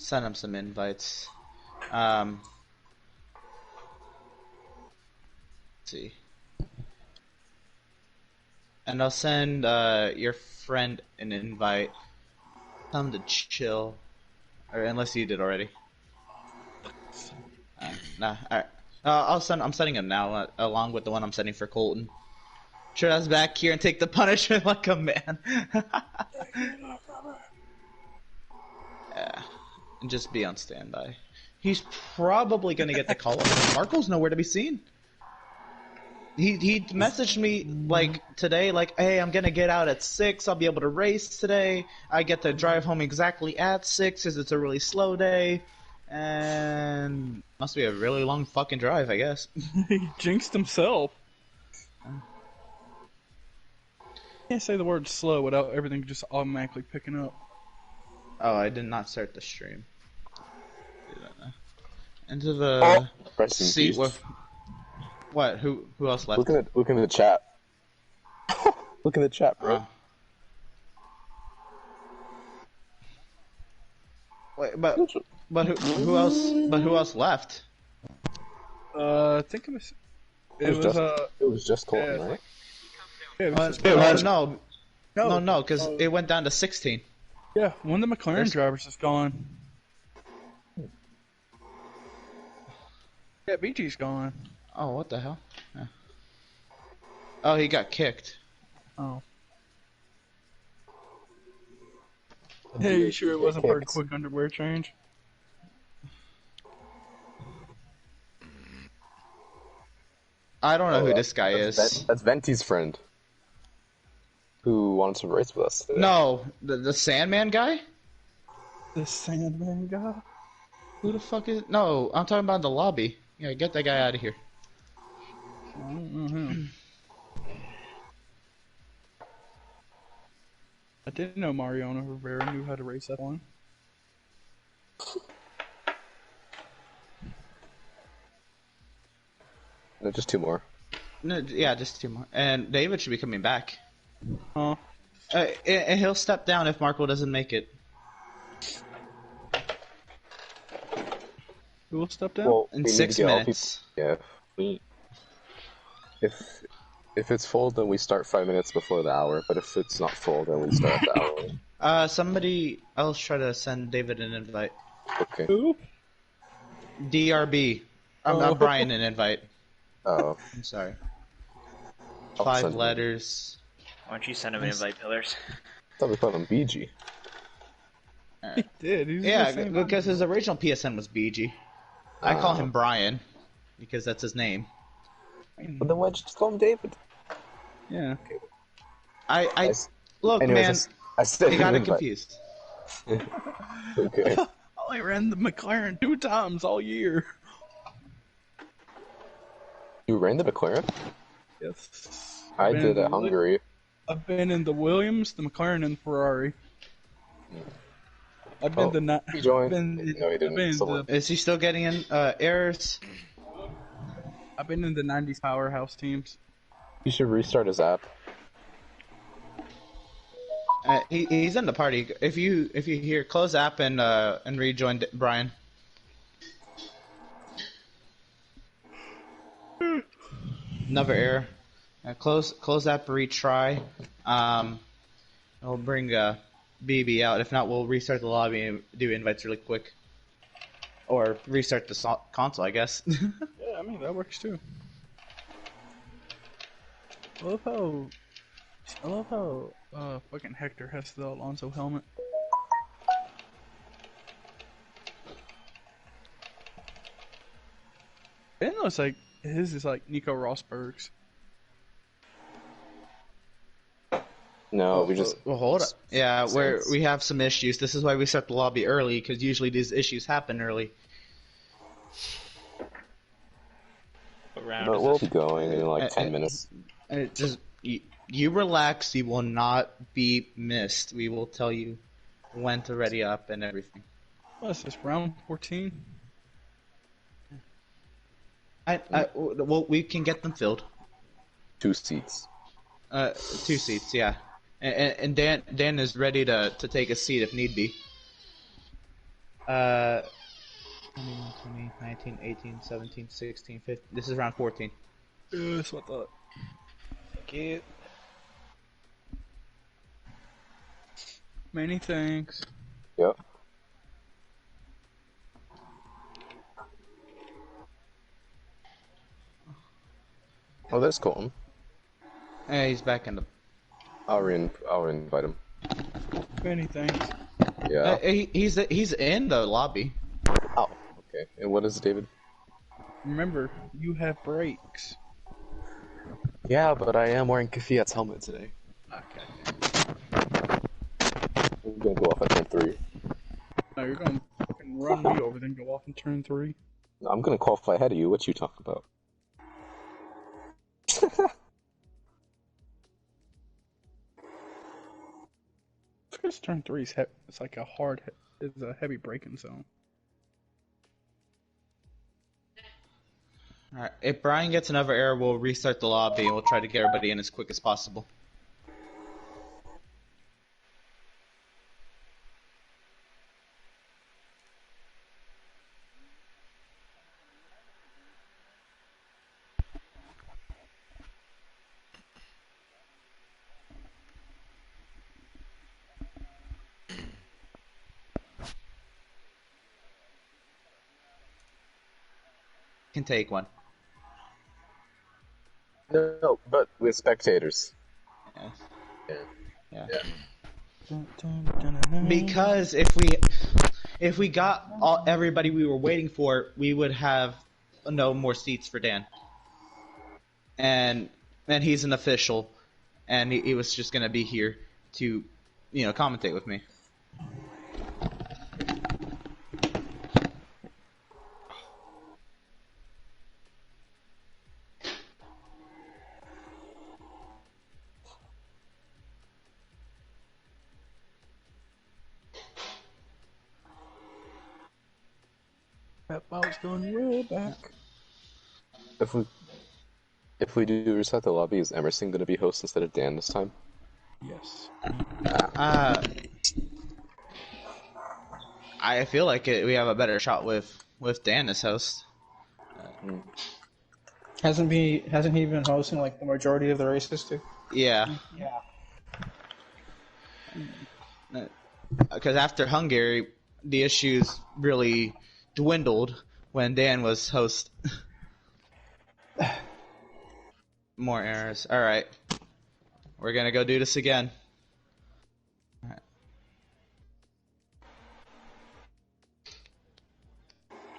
send him some invites. Let's see. And I'll send your friend an invite. Tell him to chill. Or unless you did already. Nah, alright. I'm sending him now, along with the one I'm sending for Colton. Traz back here and take the punishment like a man. Yeah. And just be on standby. He's probably gonna get the call up. Marco's nowhere to be seen. He messaged me like today, like, hey, I'm gonna get out at 6. I'll be able to race today. I get to drive home exactly at 6 because it's a really slow day, and must be a really long fucking drive, I guess. He jinxed himself. Can't say the word slow without everything just automatically picking up. Oh, I did not start the stream. Into the seat with. What? Who else left? Look in the chat. Look in the chat, bro. Wait, but who else? But who else left? I think it was just Colton, right? No, because it went down to 16. Yeah, one of the McLaren drivers is gone. Yeah, BG's gone. Oh, what the hell? Yeah. Oh, he got kicked. Oh. Hey, you sure it wasn't part of quick underwear change? I don't know who this guy is. That's Venti's friend. Who wanted to race with us today. No, the Sandman guy? The Sandman guy? Who the fuck is... No, I'm talking about the lobby. Yeah, get that guy out of here. I don't know him. I didn't know Mariano Rivera knew how to race that one. No, just 2 more. No, yeah, just 2 more. And David should be coming back. Huh? And he'll step down if Marco doesn't make it. Who will step down? Well, in 6 minutes. Yeah. If it's full, then we start 5 minutes before the hour. But if it's not full, then we start at the hour. Somebody else try to send David an invite. Okay. Who? DRB. I'm not Brian an invite. Oh. I'm sorry. I'll 5 letters. Why don't you send him an invite, Pillars? I thought we called him BG. He did. Yeah, because his original PSN was BG. I call him Brian because that's his name. But then why'd you just call him David? Yeah. I look, anyways, man. I got it confused. Okay. I ran the McLaren 2 times all year. You ran the McLaren? Yes. I did at Hungary. I've been in the Williams, the McLaren, and the Ferrari. I've been he joined. No, he didn't. Is he still getting in errors? I've been in the 90s powerhouse teams. You should restart his app. He's in the party. If you hear, close app and rejoin Brian. Another error. Close app, retry. I'll bring BB out. If not, we'll restart the lobby and do invites really quick. Or restart the console, I guess. Yeah, I mean, that works too. I love how fucking Hector has the Alonso helmet. It looks like his is like Nico Rosberg's. No, we just... Well, hold up. Yeah, we have some issues. This is why we start the lobby early, because usually these issues happen early. But we'll be going in like 10 minutes. Just you relax. You will not be missed. We will tell you when to ready up and everything. What's this, round 14? Well, we can get them filled. 2 seats. 2 seats, yeah. And Dan is ready to take a seat if need be. Uh, 21, 20, 19, 18, 17, 16, 15. This is round 14. That's what I thought. Thank you. Many thanks. Yep. Oh, there's Colton. Hey, he's back in the. I'll invite him. Many thanks. Yeah. He's in the lobby. Oh, okay. And what is it, David? Remember, you have brakes. Yeah, but I am wearing Kafiat's helmet today. Okay. I'm gonna go off at turn 3. No, you're gonna fucking run me over, then go off in turn 3. I'm gonna qualify ahead of you. What you talking about? Because turn 3 is it's like a it's a heavy braking zone. All right. If Brian gets another error, we'll restart the lobby and we'll try to get everybody in as quick as possible. Can take one. No, but with spectators. Yeah. Yeah. Yeah. Because if we got everybody we were waiting for, we would have no more seats for Dan. And he's an official, and he was just gonna be here to, commentate with me. That ball's going way back. If we do reset the lobby, is Emerson gonna be host instead of Dan this time? Yes. I feel like we have a better shot with Dan as host. Hasn't he been hosting like the majority of the races too? Yeah. Yeah. Because after Hungary, the issues really dwindled when Dan was host. More errors. All right. We're going to go do this again. All right.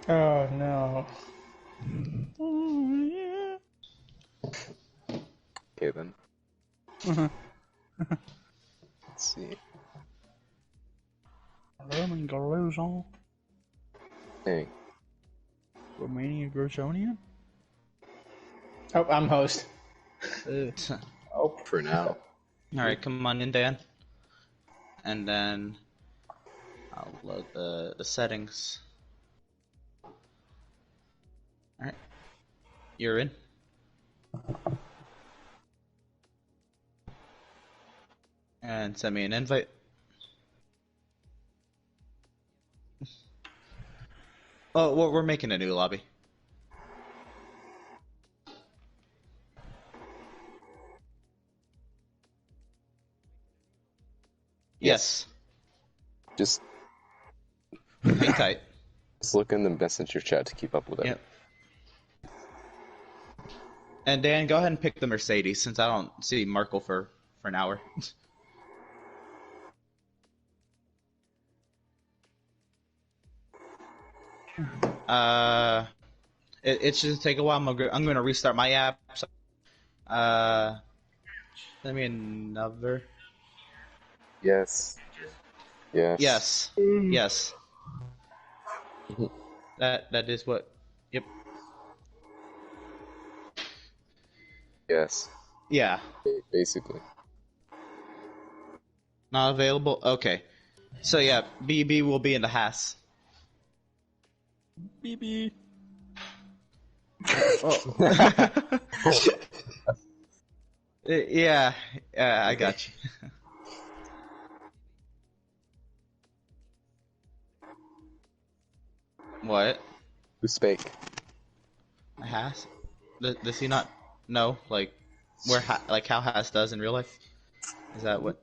Oh no. Oh, yeah. Okay then. Uh-huh. Let's see. Roman Garozon. Hey. Romania Grozonian? Oh, I'm host. All For now. right, come on in, Dan. And then I'll load the settings. All right. You're in. And send me an invite. Oh, well, we're making a new lobby. Yes. Just Hang tight. look in the messenger chat to keep up with it. Yep. And Dan, go ahead and pick the Mercedes since I don't see Markle for an hour. It should take a while. I'm going to restart my app. So, let me another. Yes. Yes. Yes. Yes. That is what. Yep. Yes. Yeah. Basically. Not available. Okay. So yeah, BB will be in the Haas. BB. Yeah. I got you. What? Who spake? Has? Does he not know, like, like how Has does in real life? Is that what?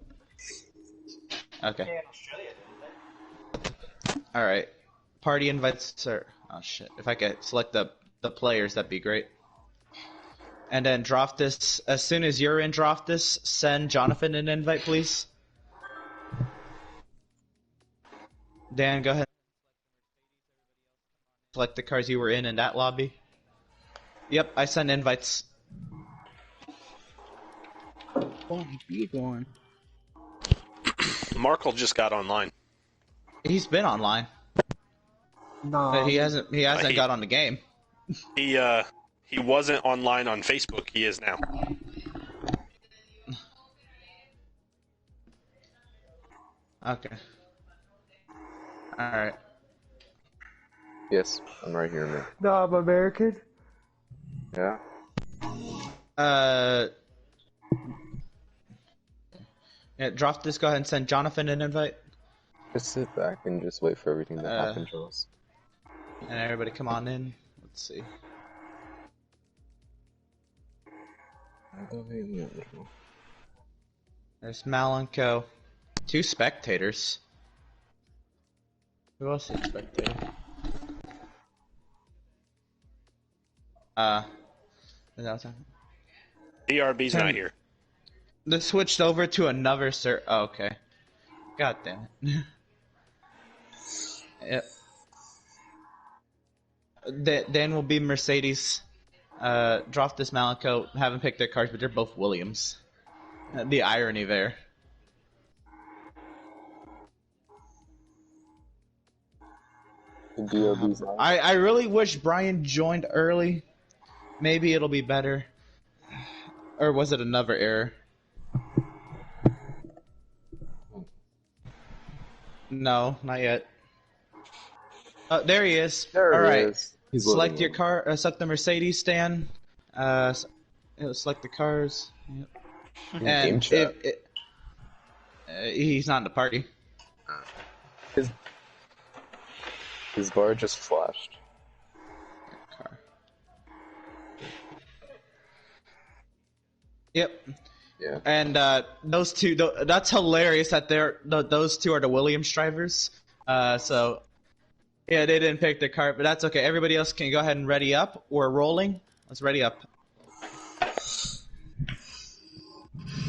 Okay. Alright. Party invites, sir. Oh shit. If I could select the players, that'd be great. And then drop this, as soon as you're in drop this, send Jonathan an invite, please. Dan, go ahead. Select the cars you were in that lobby. Yep, I sent invites. Oh, be going. Markle just got online. He's been online. No. But he hasn't got on the game. He wasn't online on Facebook. He is now. Okay. Alright. Yes, I'm right here, man. No, I'm American. Yeah? Yeah, drop this, go ahead and send Jonathan an invite. Just sit back and just wait for everything to happen, Charles. And everybody come on in. Let's see. There's Malenko. 2 spectators. Who else is a spectator? Is that what's happening? DRB's not here. They switched over to another oh, okay. God damn it. Yep. Then will be Mercedes. Drop this Malenko. Haven't picked their cars, but they're both Williams. The irony there. I really wish Brian joined early. Maybe it'll be better. Or was it another error? No, not yet. Oh, there he is. There All he right. is. He's Select loading your car. Select the Mercedes stand. Select the cars. Yep. in. And Game chat. he's not in the party. His bar just flashed. Car. Yep. Yeah. And those two, that's hilarious that those two are the Williams drivers. So, yeah, they didn't pick their car, but that's okay. Everybody else can go ahead and ready up. We're rolling. Let's ready up.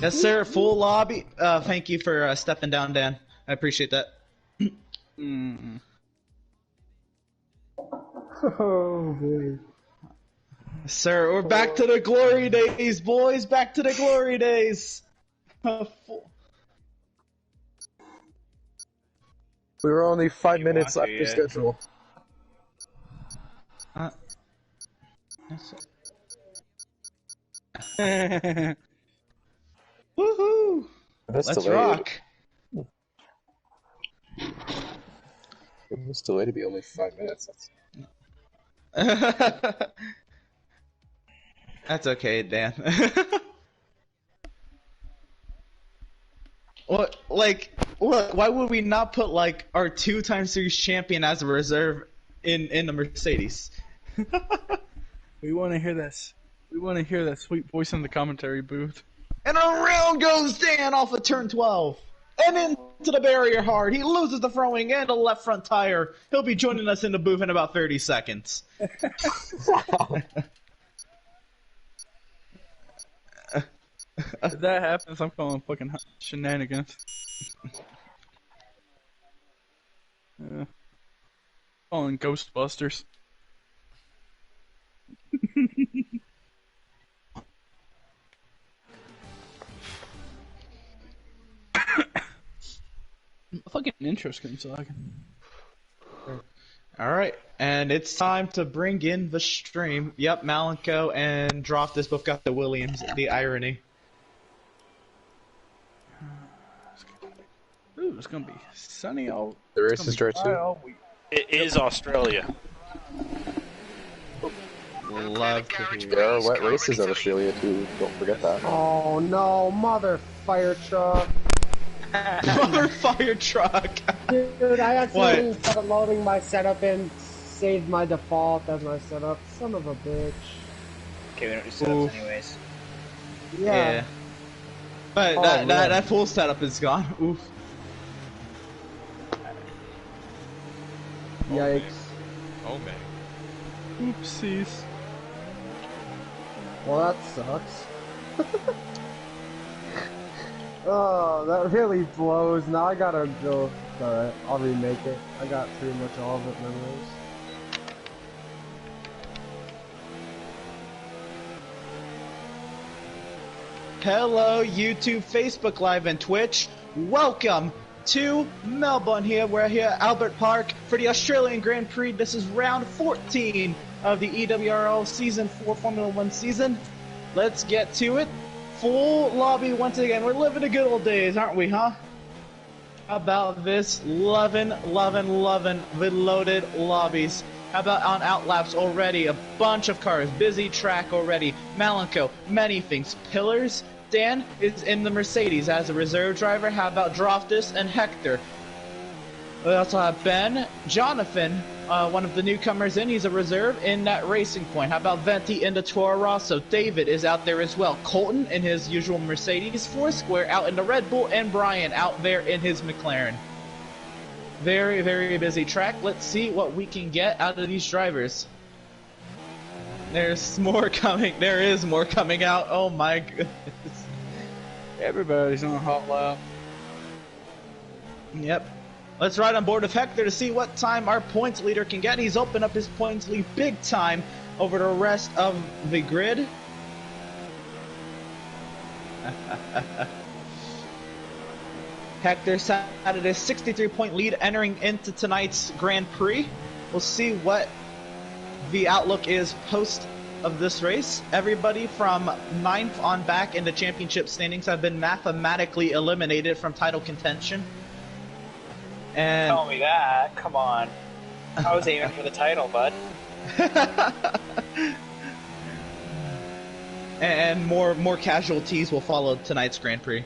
Yes, sir. Full lobby. Thank you for stepping down, Dan. I appreciate that. Oh, boy. Sir, we're back to the glory days, boys. Back to the glory days. We were only 5 minutes after schedule. Woohoo! That's Let's delayed. rock. It was delayed to be only 5 minutes. That's okay, Dan. What? Like, look, why would we not put like our 2-time series champion as a reserve in the Mercedes? We want to hear this. We want to hear that sweet voice in the commentary booth. And around goes Dan off of turn 12. And into the barrier hard. He loses the front wing and the left front tire. He'll be joining us in the booth in about 30 seconds. If that happens, I'm calling fucking shenanigans. Calling Ghostbusters. Fucking intro's getting suck. Alright, and it's time to bring in the stream. Yep, Malenko and Droftus both got the Williams, the irony. Ooh, it's gonna be sunny all. The race is start dry too. all week. It is Australia. Love to hear. There are wet races in Australia too. Don't forget that. Oh no, mother fire truck. Mother fire truck! Dude, I accidentally started loading my setup in saved my default as my setup. Son of a bitch. Okay, we don't do setups anyways. Yeah. But Oh, that full setup is gone. Oof. Yikes. Oh man. Oopsies. Well, that sucks. Oh, that really blows. Now I gotta go. Alright, I'll remake it. I got pretty much all of it memorized. Hello, YouTube, Facebook Live, and Twitch. Welcome to Melbourne here. We're here at Albert Park for the Australian Grand Prix. This is round 14 of the EWRL Season 4 Formula 1 season. Let's get to it. Full lobby once again. We're living the good old days, aren't we, huh? How about this? Loving the loaded lobbies. How about on outlaps already? A bunch of cars. Busy track already. Malenko, many things. Pillars. Dan is in the Mercedes as a reserve driver. How about Droftus and Hector? We also have Ben, Jonathan, one of the newcomers in. He's a reserve in that Racing Point. How about Venti in the Toro Rosso? David is out there as well. Colton in his usual Mercedes. Foursquare out in the Red Bull. And Brian out there in his McLaren. Very, very busy track. Let's see what we can get out of these drivers. There's more coming. There is more coming out. Oh my goodness. Everybody's on a hot lap. Yep. Let's ride on board with Hector to see what time our points leader can get. He's opened up his points lead big time over the rest of the grid. Hector sat at a 63-point lead entering into tonight's Grand Prix. We'll see what the outlook is post of this race. Everybody from 9th on back in the championship standings have been mathematically eliminated from title contention. And Tell me that. Come on. I was aiming for the title, bud. and more casualties will follow tonight's Grand Prix.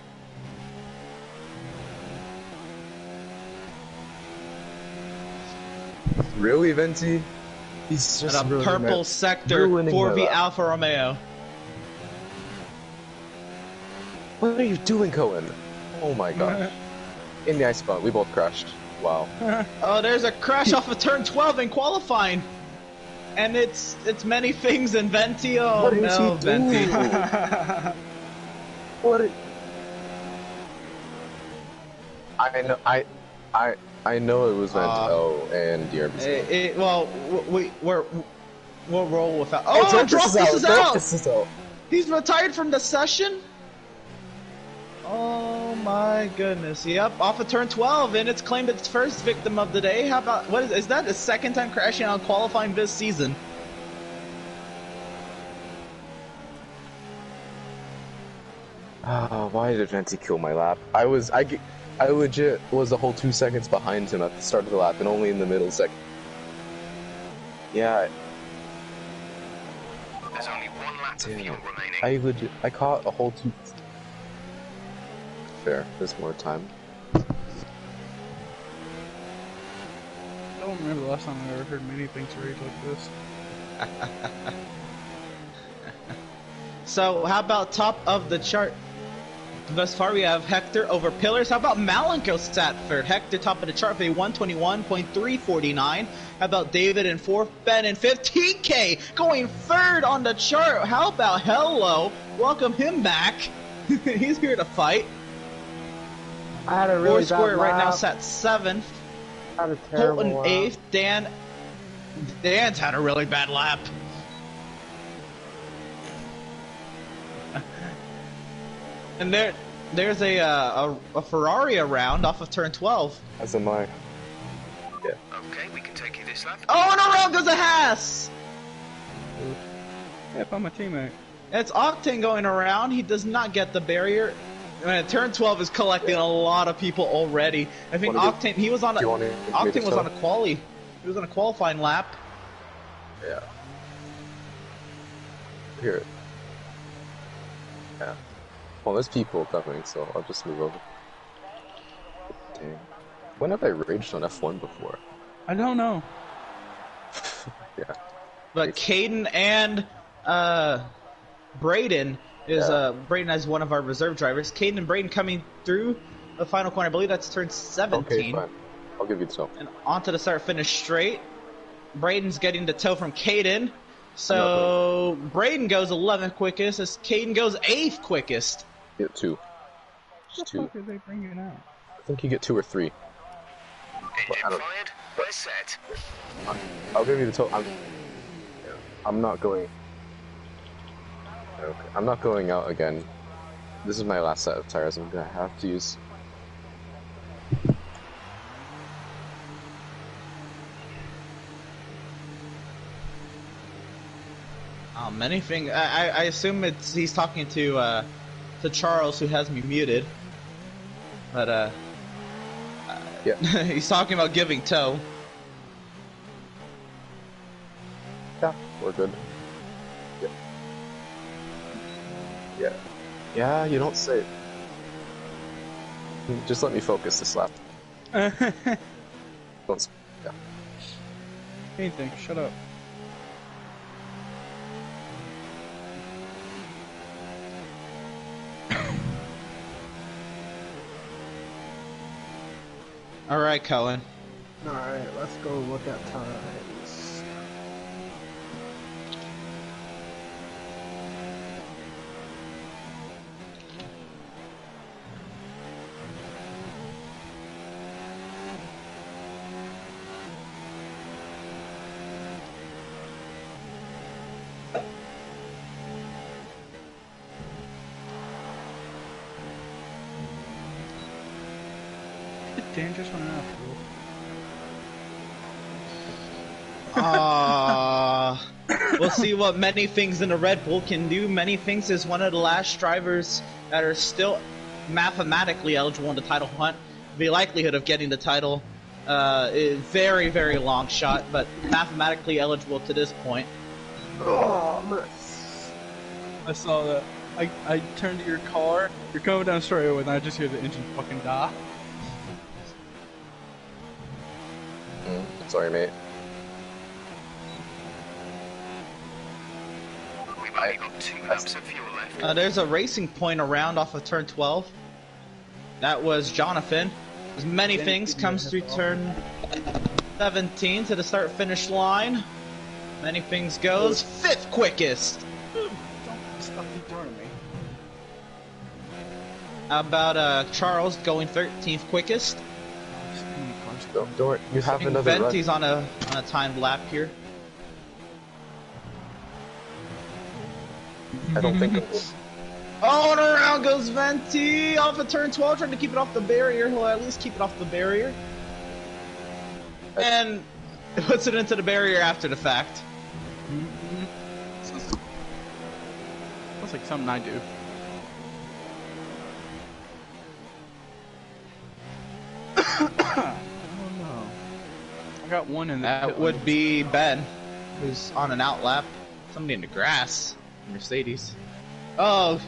Really, Venti? He's just And a purple sector for the Alfa Romeo. What are you doing, Cohen? Oh my gosh. In the ice spot, we both crashed. Wow. Oh, there's a crash off of turn 12 in qualifying. And it's many things in Venti. Oh What is no, he doing? Venti. What? I know it was Venti. Oh, and DRB. Well, we'll roll without. Oh, Droftus is out. Droftus is out. He's retired from the session. Oh my goodness! Yep, off of turn 12, and it's claimed its first victim of the day. How about what is that? The second time crashing on qualifying this season. Oh, why did Venti kill my lap? I legit was a whole 2 seconds behind him at the start of the lap, and only in the middle second. Yeah. There's only one lap of fuel remaining. I caught a whole 2. Fair. There's more time. I don't remember the last time I ever heard many things rage like this. So, how about top of the chart? Thus far, we have Hector over Pillars. How about Malenko sat for Hector top of the chart for a 121.349? How about David in 4th, Ben in 5th, TK going 3rd on the chart? How about Hello? Welcome him back. He's here to fight. I had a really bad Foursquare right now lap. sat 7th. I had a terrible Colton lap. 8th. Dan's had a really bad lap. And there's a Ferrari around off of turn 12. As am I. Yeah. Okay, we can take you this lap. Oh, and around goes a Haas! Yep, I'm a teammate. It's Octane going around. He does not get the barrier. Turn 12 is collecting a lot of people already. I think Octane, he was on a, Octane was on a quali. He was on a qualifying lap. Yeah. Here. Yeah. Well, there's people coming, so I'll just move over. Dang. When have I raged on F1 before? I don't know. Yeah. But Caden and Braden is Braden as one of our reserve drivers. Caden and Braden coming through the final corner. I believe that's turn 17. Okay, fine. I'll give you the toe. And onto the start finish straight. Braden's getting the toe from Caden. So Braden goes 11th quickest as Caden goes 8th quickest. Get 2. What the fuck are they bringing out? I think you get 2 or 3. Engine fired. We're set. I'll give you the toe. I'm not going. Okay. I'm not going out again. This is my last set of tires. I'm gonna have to use. Many things. I assume he's talking to Charles, who has me muted. But Yeah. he's talking about giving toe. Yeah, we're good. Yeah. Yeah. Yeah, you don't say. Just let me focus this lap. Don't. Yeah. Anything, shut up. Alright, Cohen. Alright, let's go look at times. Dan just went out. We'll see what Many Things in the Red Bull can do. Many Things is one of the last drivers that are still mathematically eligible in the title hunt. The likelihood of getting the title is very, very long shot, but mathematically eligible to this point. Oh, I saw that. I turned to your car. You're coming down straight away, and I just hear the engine fucking die. Sorry, mate. We've only got 2 laps of fuel left. There's a racing point around off of turn 12. That was Jonathan. As Many Things comes through turn 17 to the start-finish line. Many Things goes 5th quickest. Don't stop ignoring me. How about Charles going 13th quickest? Don't worry. You have another run. Venti's on a timed lap here. I don't think. Oh, and around goes Venti off of turn 12, trying to keep it off the barrier. He'll at least keep it off the barrier. And puts it into the barrier after the fact. That's like something I do. I got one in the That would be Ben, who's on an out lap. Somebody in the grass. Mercedes. Oh.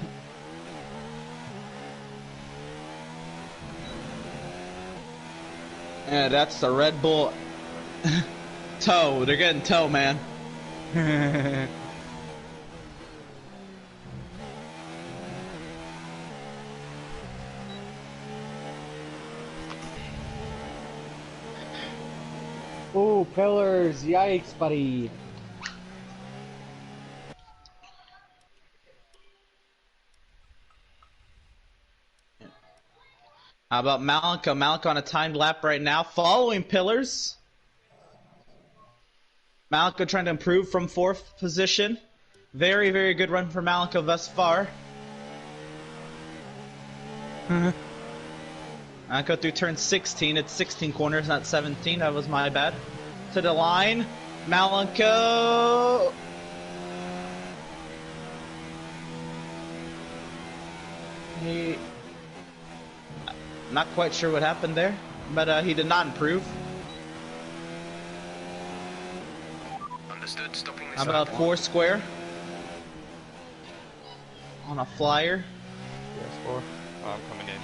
Yeah, that's the Red Bull toe. They're getting toe, man. Ooh, pillars. Yikes, buddy. How about Malika? Malika on a timed lap right now, following pillars. Malika trying to improve from 4th position. Very, very good run for Malika thus far. Malika through turn 16. It's 16 corners, not 17. That was my bad. To the line. Malika. Not quite sure what happened there, but he did not improve. Understood. Stopping this. How about Foursquare? On a flyer. PS4. Oh, I'm coming in.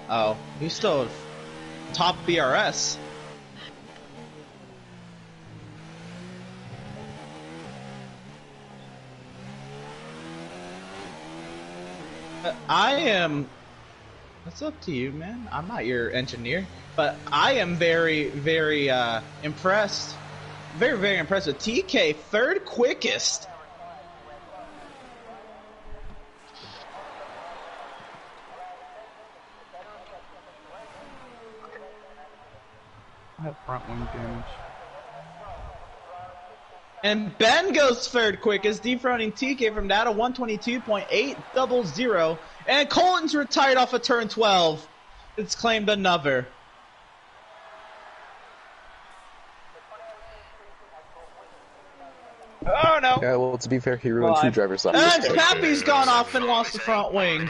Oh, he's still top BRS. I am. That's up to you, man. I'm not your engineer, but I am very, very impressed. Very, very impressed with TK, third quickest. I have front wing damage. And Ben goes third quickest, dethroning TK from that of 122.800. And Colton's retired off of turn 12. It's claimed another. Oh no! Yeah, well, to be fair, he ruined two drivers left. And Pappy's gone off and lost the front wing. 22.4.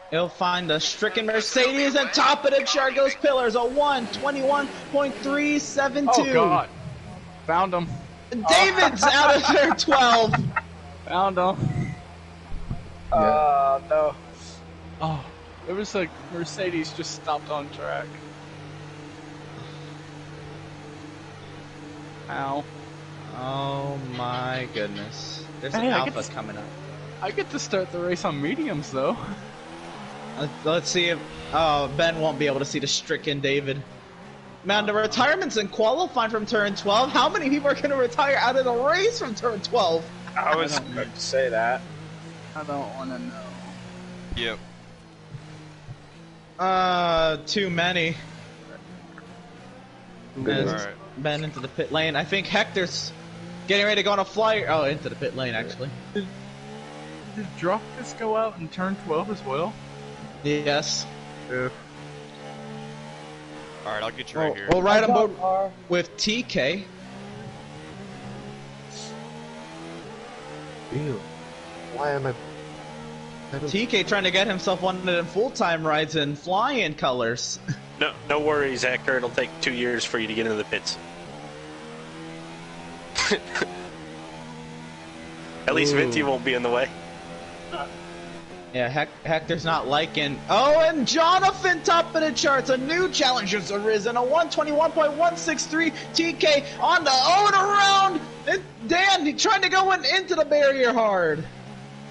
He'll find a stricken Mercedes, and top of the chart goes Pillars, a 1:21.372. Oh god. Found him. David's out of there 12. Found him. No. Oh, it was like Mercedes just stopped on track. Ow. Oh my goodness. There's an Hey, alpha coming up. I get to start the race on mediums though. Let's see if Ben won't be able to see the stricken David. Man, the retirements in qualifying from turn 12. How many people are going to retire out of the race from turn 12? I was going to say that. I don't want to know. Yep. Too many. Alright. Ben into the pit lane. I think Hector's getting ready to go on a flyer. Oh, into the pit lane, actually. Did Dropkus go out in turn 12 as well? Yes. Yeah. Alright, I'll get you right here. We'll ride on board with TK. Ew. Why am I... TK trying to get himself one of them full-time rides in flying colors. No worries, Hector. It'll take 2 years for you to get into the pits. At least Vinty won't be in the way. Yeah, Hector's not liking. Oh, and Jonathan top of the charts. A new challenger's arisen. A 121.163 TK on the own around. And Dan, he tried to go into the barrier hard.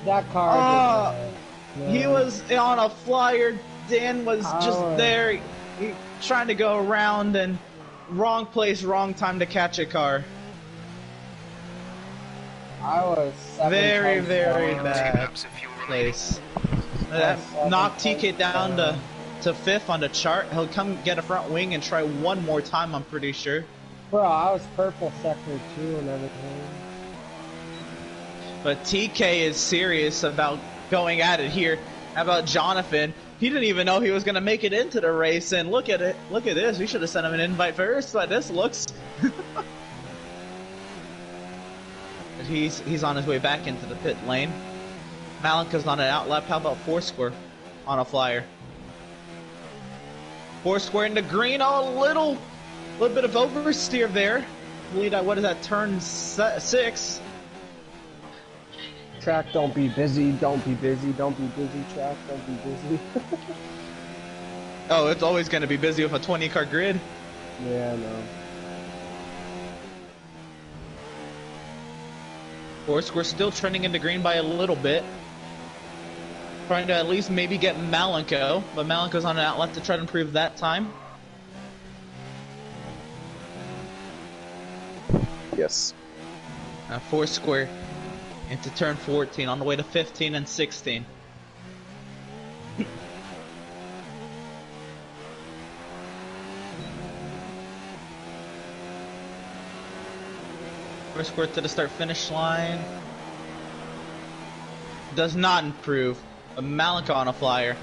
That car. He was on a flyer. Dan was just there. He trying to go around and wrong place, wrong time to catch a car. I was Very, very bad place. That knocked TK down to 5th on the chart. He'll come get a front wing and try one more time, I'm pretty sure. Bro, I was purple sector 2 and everything. But TK is serious about going at it here. How about Jonathan? He didn't even know he was going to make it into the race, and look at it. Look at this. We should have sent him an invite first, but this looks... He's on his way back into the pit lane. Malenka's on an outlap. How about Foursquare on a flyer? Foursquare in the green. Oh, a little bit of oversteer there. Lead at, what is that, turn 6? Track, don't be busy, don't be busy, don't be busy, track, don't be busy. Oh, it's always going to be busy with a 20-car grid. Yeah, I know. Foursquare still trending into green by a little bit. Trying to at least maybe get Malenko, but Malenko's on an outlet to try to improve that time. Yes. Foursquare into turn 14 on the way to 15 and 16. Foursquare to the start-finish line. Does not improve. But Malenko on a flyer.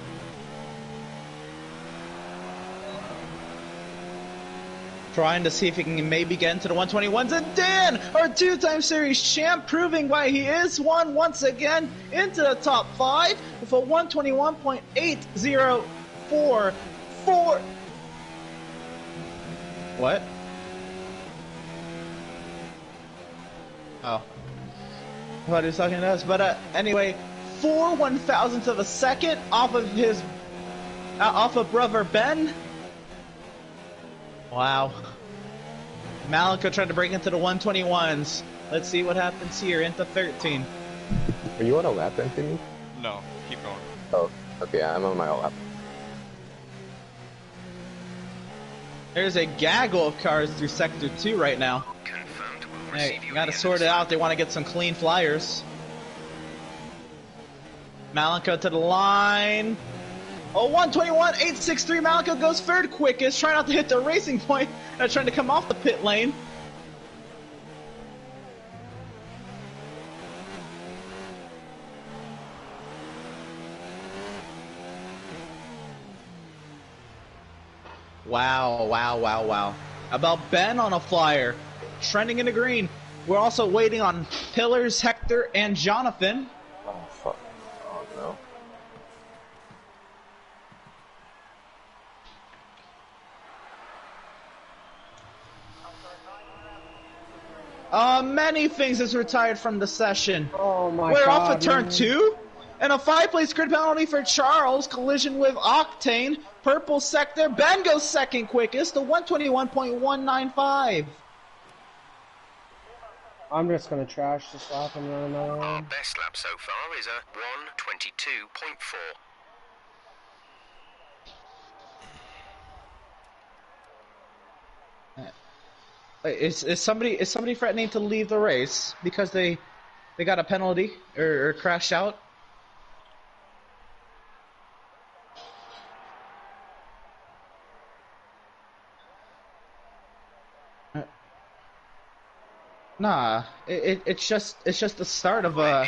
Trying to see if he can maybe get into the 121s. And Dan, our two-time series champ, proving why he is one once again into the top 5 with a 121.8044. What? Oh. I thought he was talking to us. But anyway, 4 1,000ths of a second off of his... off of brother Ben. Wow. Malenko trying to break into the 121s. Let's see what happens here into 13. Are you on a lap, Anthony? No, keep going. Oh, okay, I'm on my lap. There's a gaggle of cars through Sector 2 right now. Confirmed. We'll Hey, receive you gotta at the sort end it of out. They want to get some clean flyers. Malika to the line. Oh, 121, 863. Malika goes third quickest, trying not to hit the racing point, trying to come off the pit lane. Wow, wow, wow, wow. About Ben on a flyer, trending into green. We're also waiting on Pillars, Hector, and Jonathan. Oh, fuck. Oh, no. Many things is retired from the session. Oh my We're god. off of turn man. 2, and a 5-place grid penalty for Charles. Collision with Octane. Purple sector. Ben goes second quickest, the 121.195. I'm just gonna trash this lap and run another Our one. best lap so far is a 1:22.4. Is somebody threatening to leave the race because they got a penalty or crashed out? Nah, it's just the start of a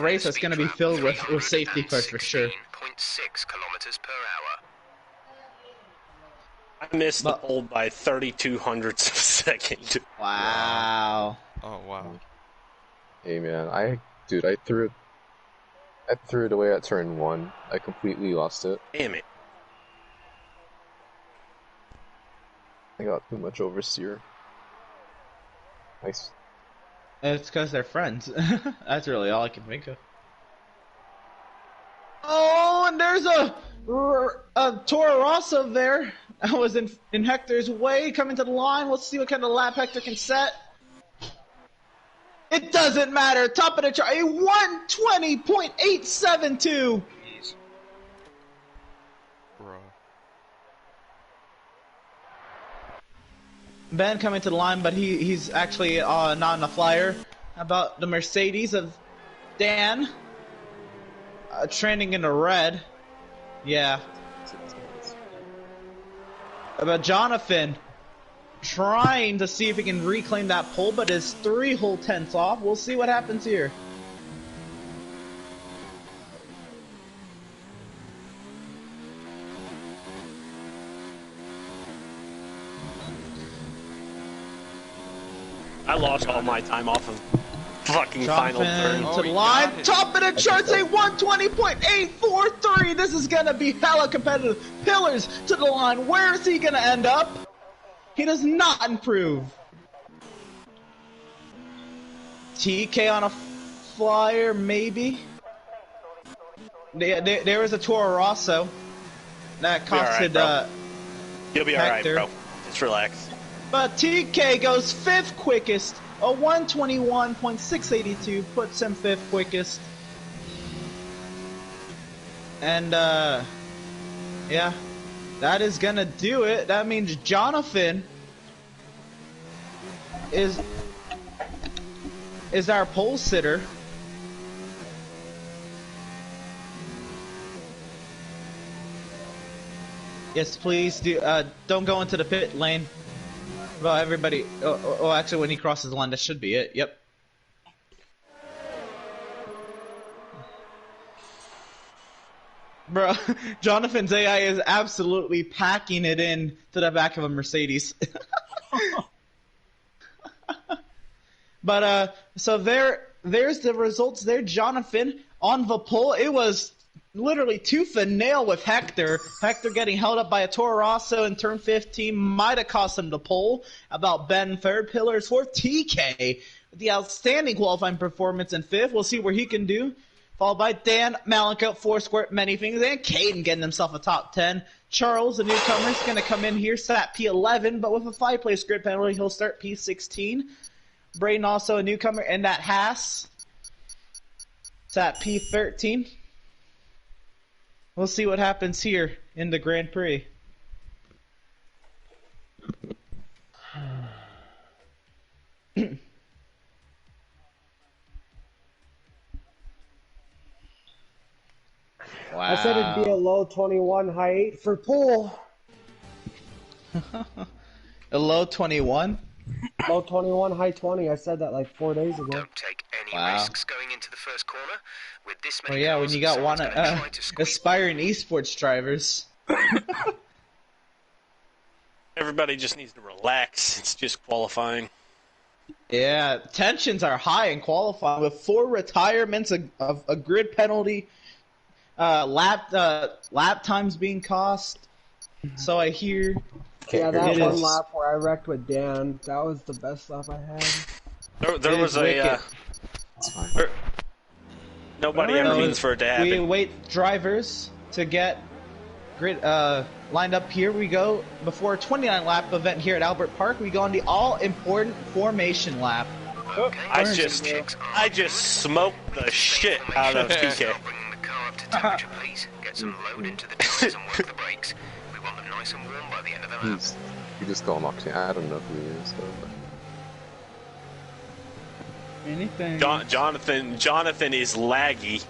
race that's going to be filled with safety cars for sure. 0.6 kilometers per hour. I missed the But- pole by 32 hundredths of a second. Wow. Oh wow. Hey, man, I threw it away at turn 1. I completely lost it. Damn it. I got too much oversteer. Nice. It's because they're friends. That's really all I can think of. Oh, and there's a Toro Rosso there. That was in Hector's way, coming to the line. Let's see what kind of lap Hector can set. It doesn't matter. Top of the chart, a 120.872. Bro. Ben coming to the line, but he's actually not on the flyer. How about the Mercedes of Dan? Trending into red. Yeah. About Jonathan trying to see if he can reclaim that pole, but is 3 whole tenths off. We'll see what happens here. I lost all my time off of fucking final Jonathan turn. to the line. Top of the charts, a 120.843. This is going to be hella competitive. Pillars to the line. Where is he going to end up? He does not improve. TK on a flyer, maybe. There was a Toro Rosso that costed bro. You'll be alright, Hector. bro. Just relax. But TK goes 5th quickest. A 121.682 puts him 5th quickest. And, yeah, that is gonna do it. That means Jonathan is our pole sitter. Yes, please do. Don't go into the pit lane. Well, everybody. Oh, actually, when he crosses the line, that should be it. Yep. Bro, Jonathan's AI is absolutely packing it in to the back of a Mercedes. But so there's the results there. Jonathan on the pole. It was literally tooth and nail with Hector. Hector getting held up by a Toro Rosso in turn 15 might have cost him the pole. About Ben third, Pillars fourth, TK with the outstanding qualifying performance in 5th. We'll see where he can do. Followed by Dan, Malika, Foursquare, many things, and Caden getting himself a top 10. Charles, the newcomer, is going to come in here, sat P11, but with a 5-place grid penalty, he'll start P16. Braden also a newcomer, and that Haas. It's at P13. We'll see what happens here in the Grand Prix. Wow. I said it'd be a low 21, high 8 for pool. A low 21? Low 21, high 20. I said that like 4 days ago. Don't take any risks going into the first corner. With this Oh many yeah, cars, when you got one someone's gonna try to squeeze. aspiring esports drivers. Everybody just needs to relax. It's just qualifying. Yeah, tensions are high in qualifying with 4 retirements, a grid penalty, lap times being cost. So I hear. Yeah, that one lap where I wrecked with Dan, that was the best lap I had. There was a. Nobody ever means for it to happen. We await drivers to get grid lined up. Here we go before a 29 lap event here at Albert Park. We go on the all important formation lap. Okay. I just smoked the shit out of TK. Bringing the car up to temperature, please. Get some load into the tires and work the brakes. We want them nice and warm by the end of the lap. You just call him Octane. I don't know who he is. But... Many things. Jonathan is laggy.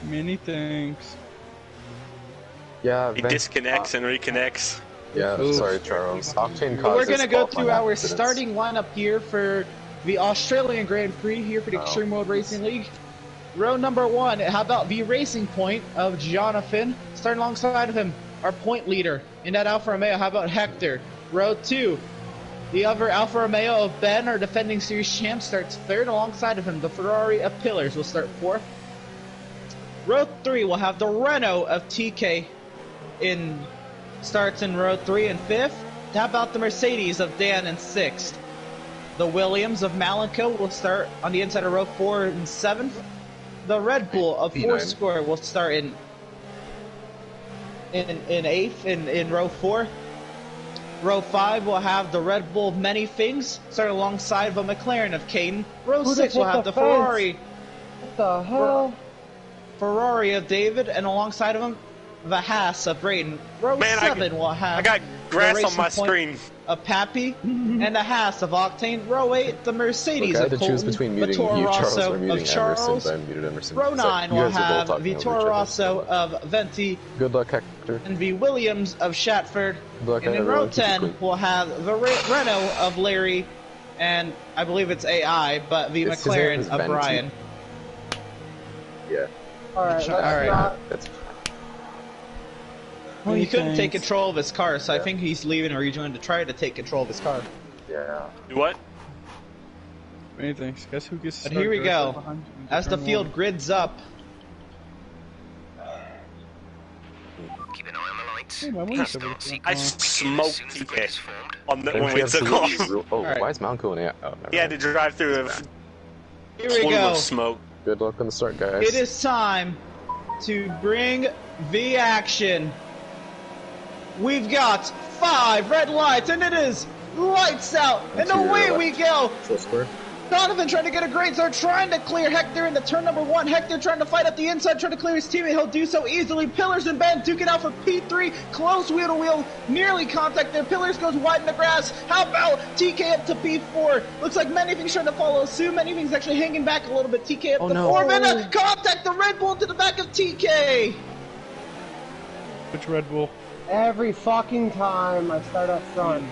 Many things. Yeah, He disconnects and reconnects. Yeah, sorry, Charles. Octane causes We're gonna go through our accidents. starting lineup here for the Australian Grand Prix here for the Extreme World Racing League. Row number 1, how about the Racing Point of Jonathan? Starting alongside of him, our point leader in that Alfa Romeo, how about Hector? Row 2, the other Alfa Romeo of Ben, our defending series champ, starts 3rd. Alongside of him, the Ferrari of Pillars will start 4th. Row 3 will have the Renault of TK starts in row 3 and 5th. How about the Mercedes of Dan in 6th? The Williams of Malenko will start on the inside of row 4 and 7th. The Red Bull of Foursquare will start in 8th in row 4. Row 5 will have the Red Bull of Many Things, start alongside the McLaren of Caden. Row 6 will have the Ferrari. What the hell? Ferrari of David, and alongside of him, the Haas of Braden. Row 7 will have. I got grass the on my Racing screen. Point of Pappy and the Haas of Octane. Row 8, the Mercedes Look, I of had to choose between Colton, the muting Toro you, Charles, Rosso or muting of Charles. Emerson, but I muted Emerson. Row So 9 you will guys are both have talking the over Toro each other. Rosso of Venti Good luck, Hector. and the Williams of Shatford. Good luck, And in everyone. row Keep it 10 clean. we'll have the Renault of Larry, and I believe it's AI, but the His name McLaren is of Venti. Brian. Yeah. Alright, Alright. not... That's Well, he couldn't take Thanks. control of his car, so I think he's leaving or rejoining to try to take control of his car. yeah. Do what? Many things. Guess who gets But started here we directly go. behind you in As the turn field one? grids up, Keep an eye on the lights. Hey, man, Please what is start it? sequence I as smoked soon as the grid is TK formed. on the, And when we we took absolutely off. Oh, Alright. why is Mount going out? Oh, never He had to mind. drive through a here we plume go. of smoke. Good luck on the start, guys. It is time to bring the action. We've got 5 red lights, and it is lights out, and To your away left. we go. Full square. Donovan trying to get a great start, trying to clear Hector into turn number 1. Hector trying to fight up the inside, trying to clear his teammate. He'll do so easily. Pillars and Ben duke it out for P3. Close wheel to wheel, nearly contact there. Pillars goes wide in the grass. How about TK up to P4? Looks like Manything's trying to follow suit. Manything's actually hanging back a little bit. TK up to 4. Then a contact the Red Bull to the back of TK. Which Red Bull? Every fucking time I start up front.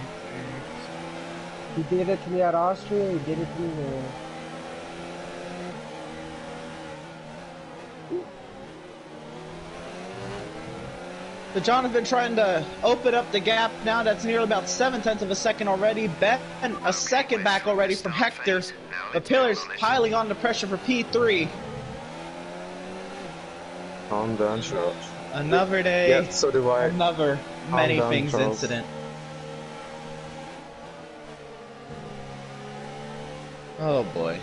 He did it to me at Austria, he did it to me there. So Jonathan trying to open up the gap now. That's nearly about 7/10 of a second already. Ben a second back already from Hector. The Pillars piling on the pressure for P3. Calm down, Charles. Another day, Yeah, so do I. another many down, things Charles. incident. Oh boy.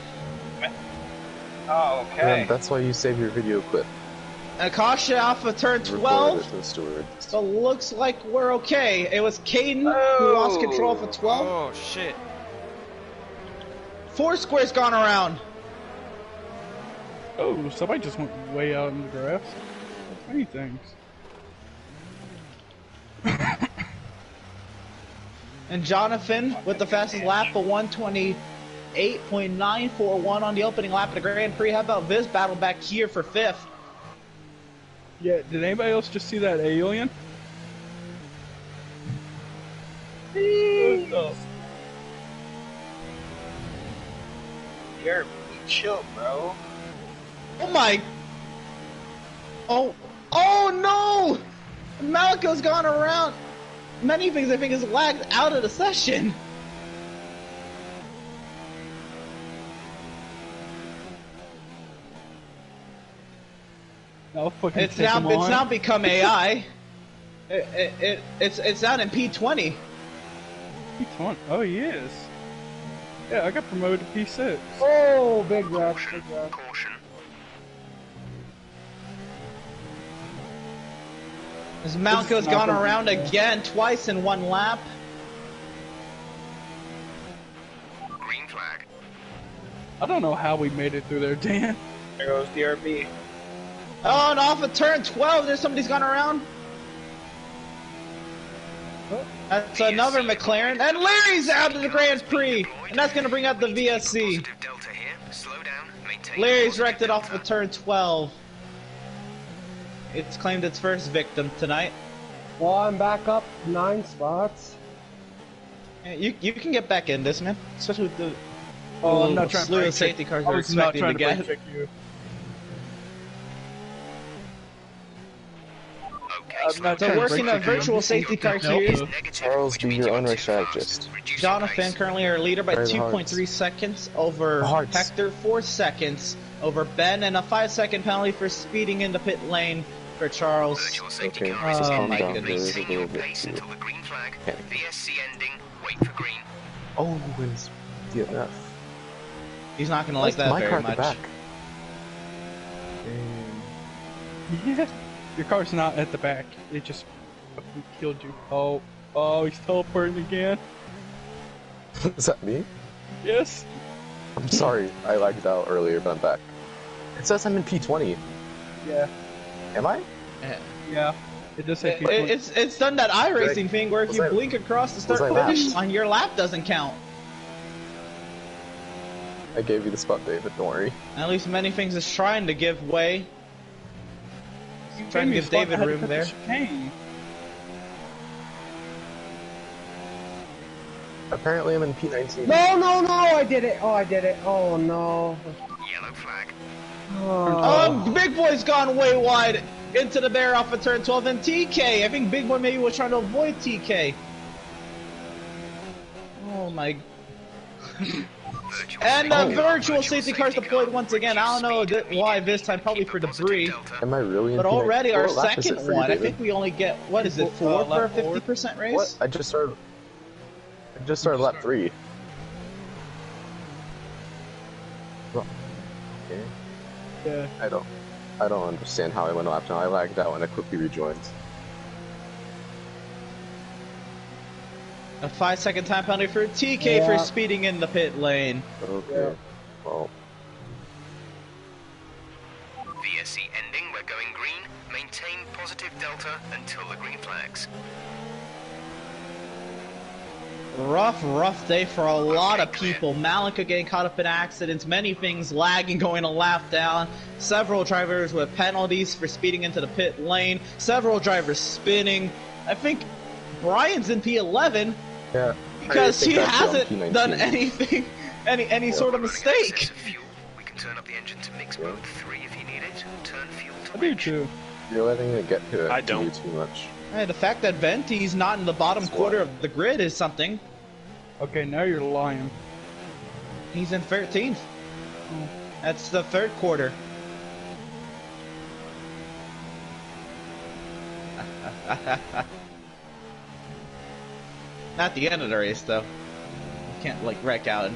Oh, Man, okay. that's why you save your video clip. Akasha Alpha turn Record 12. it to the steward. So looks like we're okay. It was Caden who lost control for 12. Oh shit. Foursquare's gone around. Oh, somebody just went way out in the grass. Many things. And Jonathan with the fastest lap of 128.941 on the opening lap of the Grand Prix. How about Viz battle back here for 5th? Yeah, did anybody else just see that alien? You're chill, bro. Oh my! Oh no! Maliko's gone around. Many things I think is lagged out of the session. I'll fucking It's take him on. now become AI. It's down in P20. P20. Oh, he is. Yeah, I got promoted to P6. Oh, big rush, big rush. Caution. As Maliko's gone around again twice in one lap. Green flag. I don't know how we made it through there, Dan. There goes DRB. Oh, and off of turn 12, there's somebody's gone around. That's another McLaren. And Larry's out of the Grand Prix. And that's going to bring out the VSC. Positive delta here. Slow down. Maintain Larry's positive wrecked it off delta. of turn 12. It's claimed its first victim tonight. Well, I'm back up 9 spots. Yeah, you can get back in this, man. Especially with the Oh, I'm not trying to slew brake of safety check. cars I we're was not expecting trying to to get. brake check you. Okay, I'm slow not So trying to working brake a check you. virtual safety car here. Negative, Charles, which be means your you own went race too fast. strategist. Reduce your Jonathan pace. currently our leader by Very hard. 2.3 seconds over Hearts. Hector, 4 seconds over Ben, and a 5-second penalty for speeding into pit lane for Charles. Virtual safety Okay, car is Oh, calm my down. goodness. Maintain your pace until the green flag. Okay. VSC ending. Wait for green. Oh, wins DNF. He's not going to like Where's that my car very at the much. back? Yeah. Your car's not at the back. It just fucking killed you. Oh, he's teleporting again. Is that me? Yes. I'm sorry, I lagged out earlier, but I'm back. It says I'm in P20. Yeah. Am I? Yeah. It does say It's done that iRacing thing where if Was you I- blink across the was start I finish lapped? line, your lap doesn't count. I gave you the spot, David, don't worry. At least many things is trying to give way. You Trying to gave me give a spot, David I had to room cut the there. chicane. Apparently I'm in P19. No, I did it. Oh, I did it. Oh, no. Yellow flag. Oh. Big Boy's gone way wide into the bear off of turn 12, and TK. I think Big Boy maybe was trying to avoid TK. Oh my. And the virtual safety cars deployed once again. I don't know why this time, probably for debris. Am I really in But P19? already our What lap is it second for you, one, I David? think we only get, what is it, 4 for a lap 50% race? What? I just started lap 3. Well, okay. Yeah. I don't understand how I went lap now. I lagged out and I quickly rejoined. A 5-second time penalty for TK for Yeah. speeding in the pit lane. Okay. Well, VSC ending. We're going green. Maintain positive delta until the green flags. Rough day for a lot of people. Malika getting caught up in accidents, many things lagging, going a lap down, several drivers with penalties for speeding into the pit lane, several drivers spinning. I think Brian's in P11 yeah. because he I think actually hasn't on P19. done anything, any sort of Excess mistake. of fuel. We can turn up the engine to mix mode 3 if you need it. Turn fuel to I do rich. too. You're letting it get to I you don't. too much. Hey, the fact that Venti's not in the bottom That's quarter why. of the grid is something. Okay, now you're lying. He's in 13th. That's the third quarter. Not the end of the race, though. You can't, like, wreck out.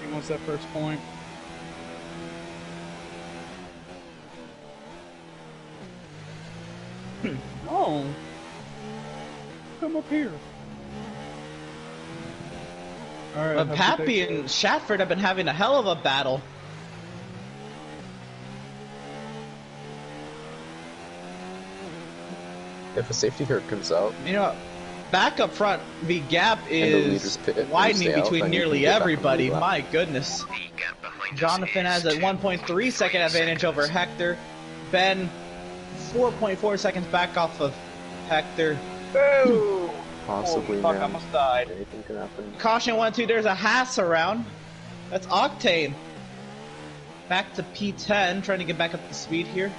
He wants that first point. Oh. Come up here. Alright. But Pappy and Shatford have been having a hell of a battle. if a safety car comes out, You know, back up front, the gap the leaders is pit and widening stay out, between then you nearly can get back on the everybody. lead lap. My goodness. The gap behind us Jonathan is has a 1.3 second advantage over seconds. Hector. Ben, 4.4 seconds back off of Hector. Boo! Possibly, Holy fuck, I man. almost died. Anything can happen. Caution 1-2, there's a Haas around. That's Octane. Back to P10, trying to get back up to speed here.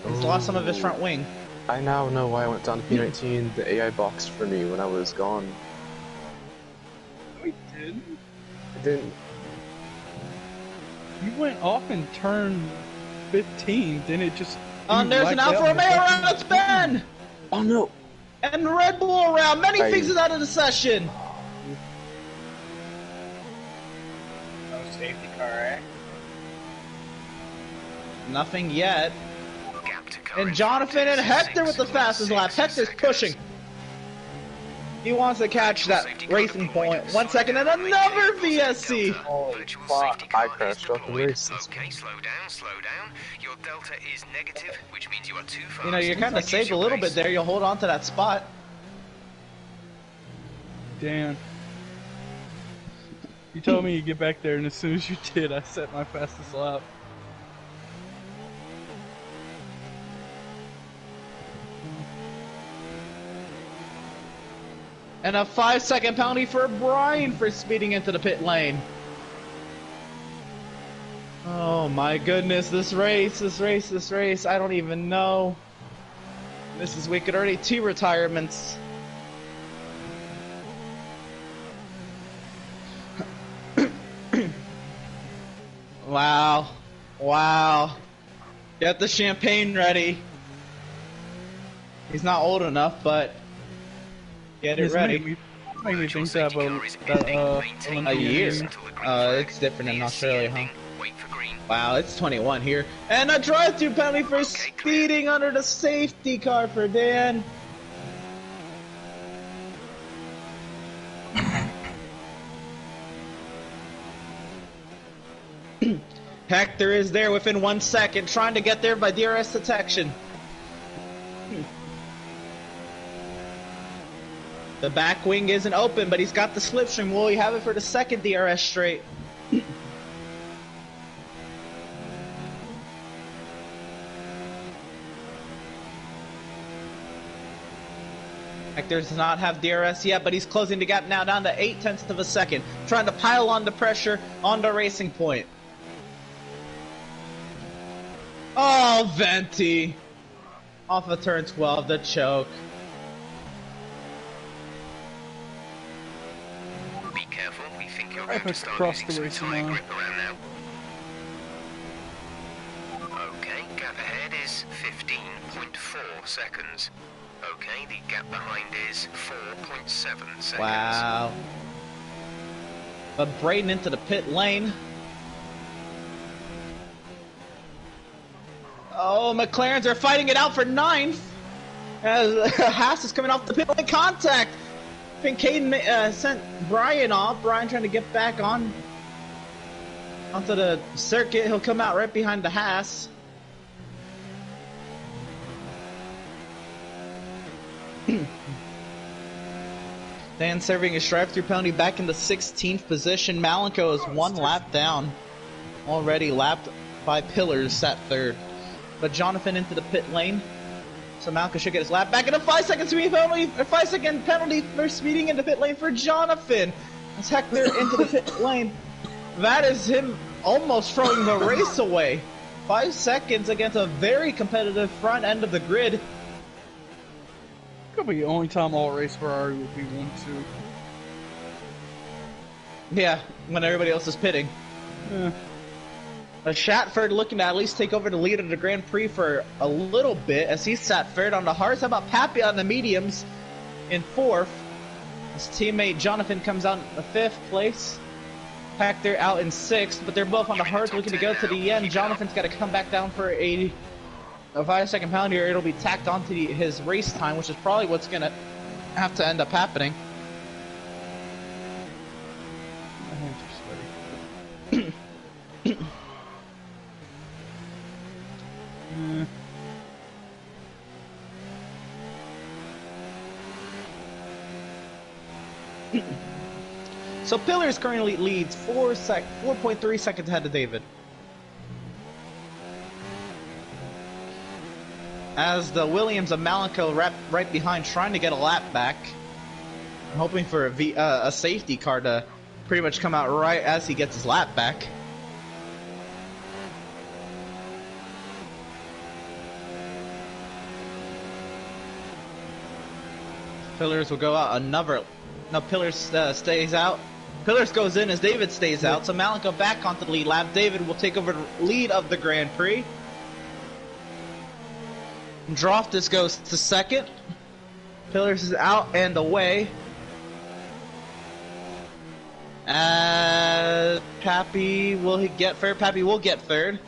He's lost some of his front wing. I now know why I went down to P19. The AI boxed for me when I was gone. We didn't. It didn't. You went off in turn 15, then it just. And there's an Alfa Romeo around, it's Ben! Oh no! And Red Bull around, many fixes out of the session. No safety car, eh? Nothing yet. Gap to car And in Jonathan and front is Hector with the 6 fastest lap. Hector's seconds. pushing. He wants to catch that racing point. 1 second and another VSC. Holy Virtual fuck. safety I car crashed is off the deployed. race. Okay, slow down, slow down. Your delta is negative, which means you are too fast. You know, you're kind of saved a little bit there. You'll hold on to that spot. Dan. You told me you get back there, and as soon as you did, I set my fastest lap. And a 5-second penalty for Brian for speeding into the pit lane. Oh my goodness, this race. I don't even know. This is wicked. Already 2 retirements. Wow. Wow. Get the champagne ready. He's not old enough, but get it It's ready. Make me think that A year. It's different in Australia, huh? Wait for green. Wow, it's 21 here. And a drive-through penalty for speeding under the safety car for Dan. Hector is there within 1 second, trying to get there by DRS detection. The back wing isn't open, but he's got the slipstream. Will he have it for the second DRS straight? Hector does not have DRS yet, but he's closing the gap now down to 0.8 of a second, trying to pile on the pressure on the racing point. Oh, Venti. Off of turn 12, the choke. Be careful, we think you're I going to put start across losing the some racing tire line. grip around now. Okay, gap ahead is 15.4 seconds. Okay, the gap behind is 4.7 seconds. Wow. But Braden into the pit lane. Oh, McLarens are fighting it out for 9th. As Haas is coming off the pit lane contact. I think Caden sent Brian off. Brian trying to get back onto the circuit. He'll come out right behind the Haas. Dan serving his drive-through penalty back in the 16th position. Malenko is 1 lap down. Already lapped by Pillars, sat 3rd. But Jonathan into the pit lane. So Malenko should get his lap back. And a 5-second speed penalty, a 5-second penalty for speeding into pit lane for Jonathan. As Hector into the pit lane. That is him almost throwing the race away. 5 seconds against a very competitive front end of the grid. Could be the only time all race Ferrari would be 1-2. Yeah, when everybody else is pitting. Yeah. Shatford looking to at least take over the lead of the Grand Prix for a little bit as he sat 3rd on the hards. How about Pappy on the mediums in 4th? His teammate Jonathan comes out in the 5th place. Hector out in 6th, but they're both on the hards looking to go to the end. Jonathan's got to come back down for a 5-second penalty or it'll be tacked onto his race time, which is probably what's going to have to end up happening. My hands are sweaty. So Pillars currently leads 4.3 seconds ahead of David. As the Williams of Malenko right behind, trying to get a lap back. Hoping for a safety car to pretty much come out right as he gets his lap back. Pillars will go out another. No, Pillars stays out. Pillars goes in as David stays out. So Malenko back onto the lead lap. David will take over the lead of the Grand Prix. Droftus goes to second. Pillars is out and away. Pappy, will he get third? Pappy will get third.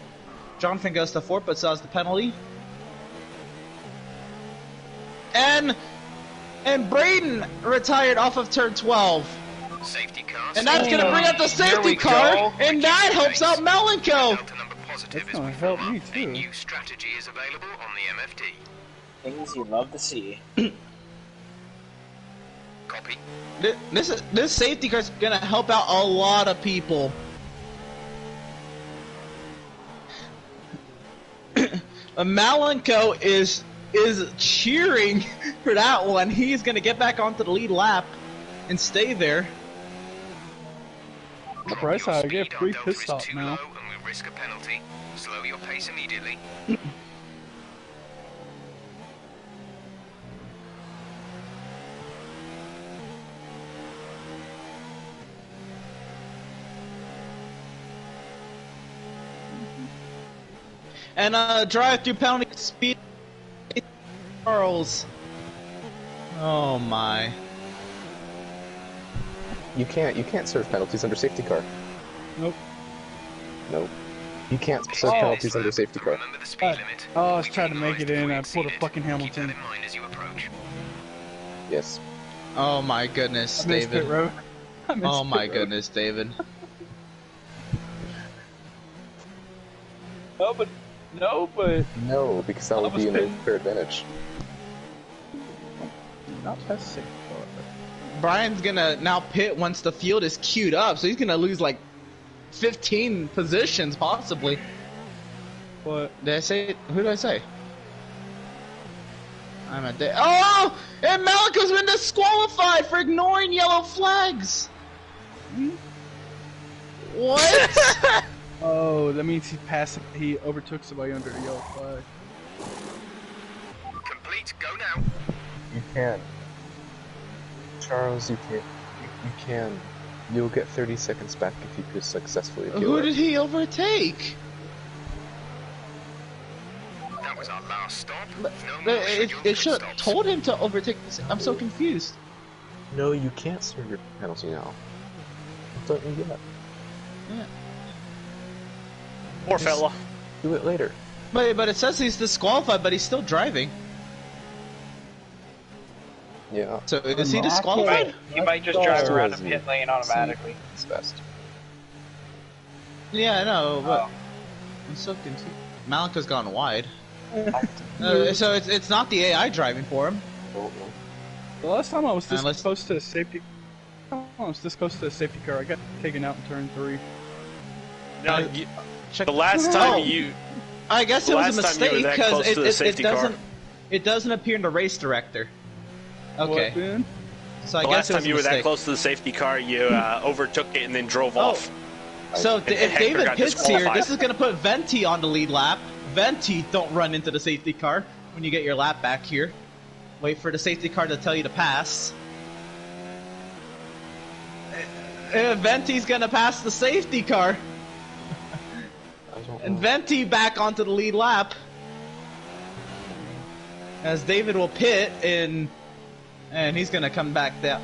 Jonathan goes to fourth, but still has the penalty. And Braden retired off of turn 12. Safety car. And that's going to bring up the safety car, and that helps out Malenko. That's gonna help me A too. new strategy is available on the MFD. Things you love to see. Copy. This safety car is going to help out a lot of people. Malenko is cheering for that one. He's going to get back onto the lead lap and stay there. Bryce, I get free Our pit delta stop is too now. low and we risk a penalty. Slow your pace immediately. And drive-through penalty speed. Charles. Oh my. You can't serve penalties under safety car. Nope. Nope. You can't serve penalties under safety car. Remember the speed limit. Oh, I was trying to make it in. I pulled a fucking Keep that Hamilton. in mind as you approach. Yes. Oh my goodness, I missed David. pit road. I missed Oh pit my road. goodness, David. No, but No, because that would be an unfair advantage. not past safety car. Brian's gonna now pit once the field is queued up, so he's gonna lose like 15 positions possibly. But Did I say? Who did I say? I'm a day. Oh! And Malenko's been disqualified for ignoring yellow flags. What? oh, that means he passed. He overtook somebody under a yellow flag. Complete. Go now. You can. Charles, you can. You can. You'll get 30 seconds back if you could successfully do Who it. did he overtake? That was our last stop. But- No but more it scheduled pit should have stops. told him to overtake this. I'm so confused. No, you can't serve your penalty now. Don't you yet. Poor fella. Do it later. But it says he's disqualified, but he's still driving. Yeah. So is he Immaculate. disqualified? You might just drive around a pit lane automatically. It's best. Yeah, I know, but Oh. I'm so confused. Malenko's gone wide. So it's not the AI driving for him. The last time I was this Unless- close to a safety, I was this close to a safety car. I got taken out in turn 3. No, Check the last Oh. time you. I guess The it was a last time you were mistake that because close to the safety car. it doesn't appear in the race director. What, Okay, Ben? so I The guess last it was time a you were that mistake. close to the safety car, you overtook it and then drove Oh. off. So And if Hector David got pits here, disqualified. this is going to put Venti on the lead lap. Venti, don't run into the safety car when you get your lap back here. Wait for the safety car to tell you to pass. Venti's going to pass the safety car. I don't And know. Venti back onto the lead lap. As David will pit and he's going to come back down.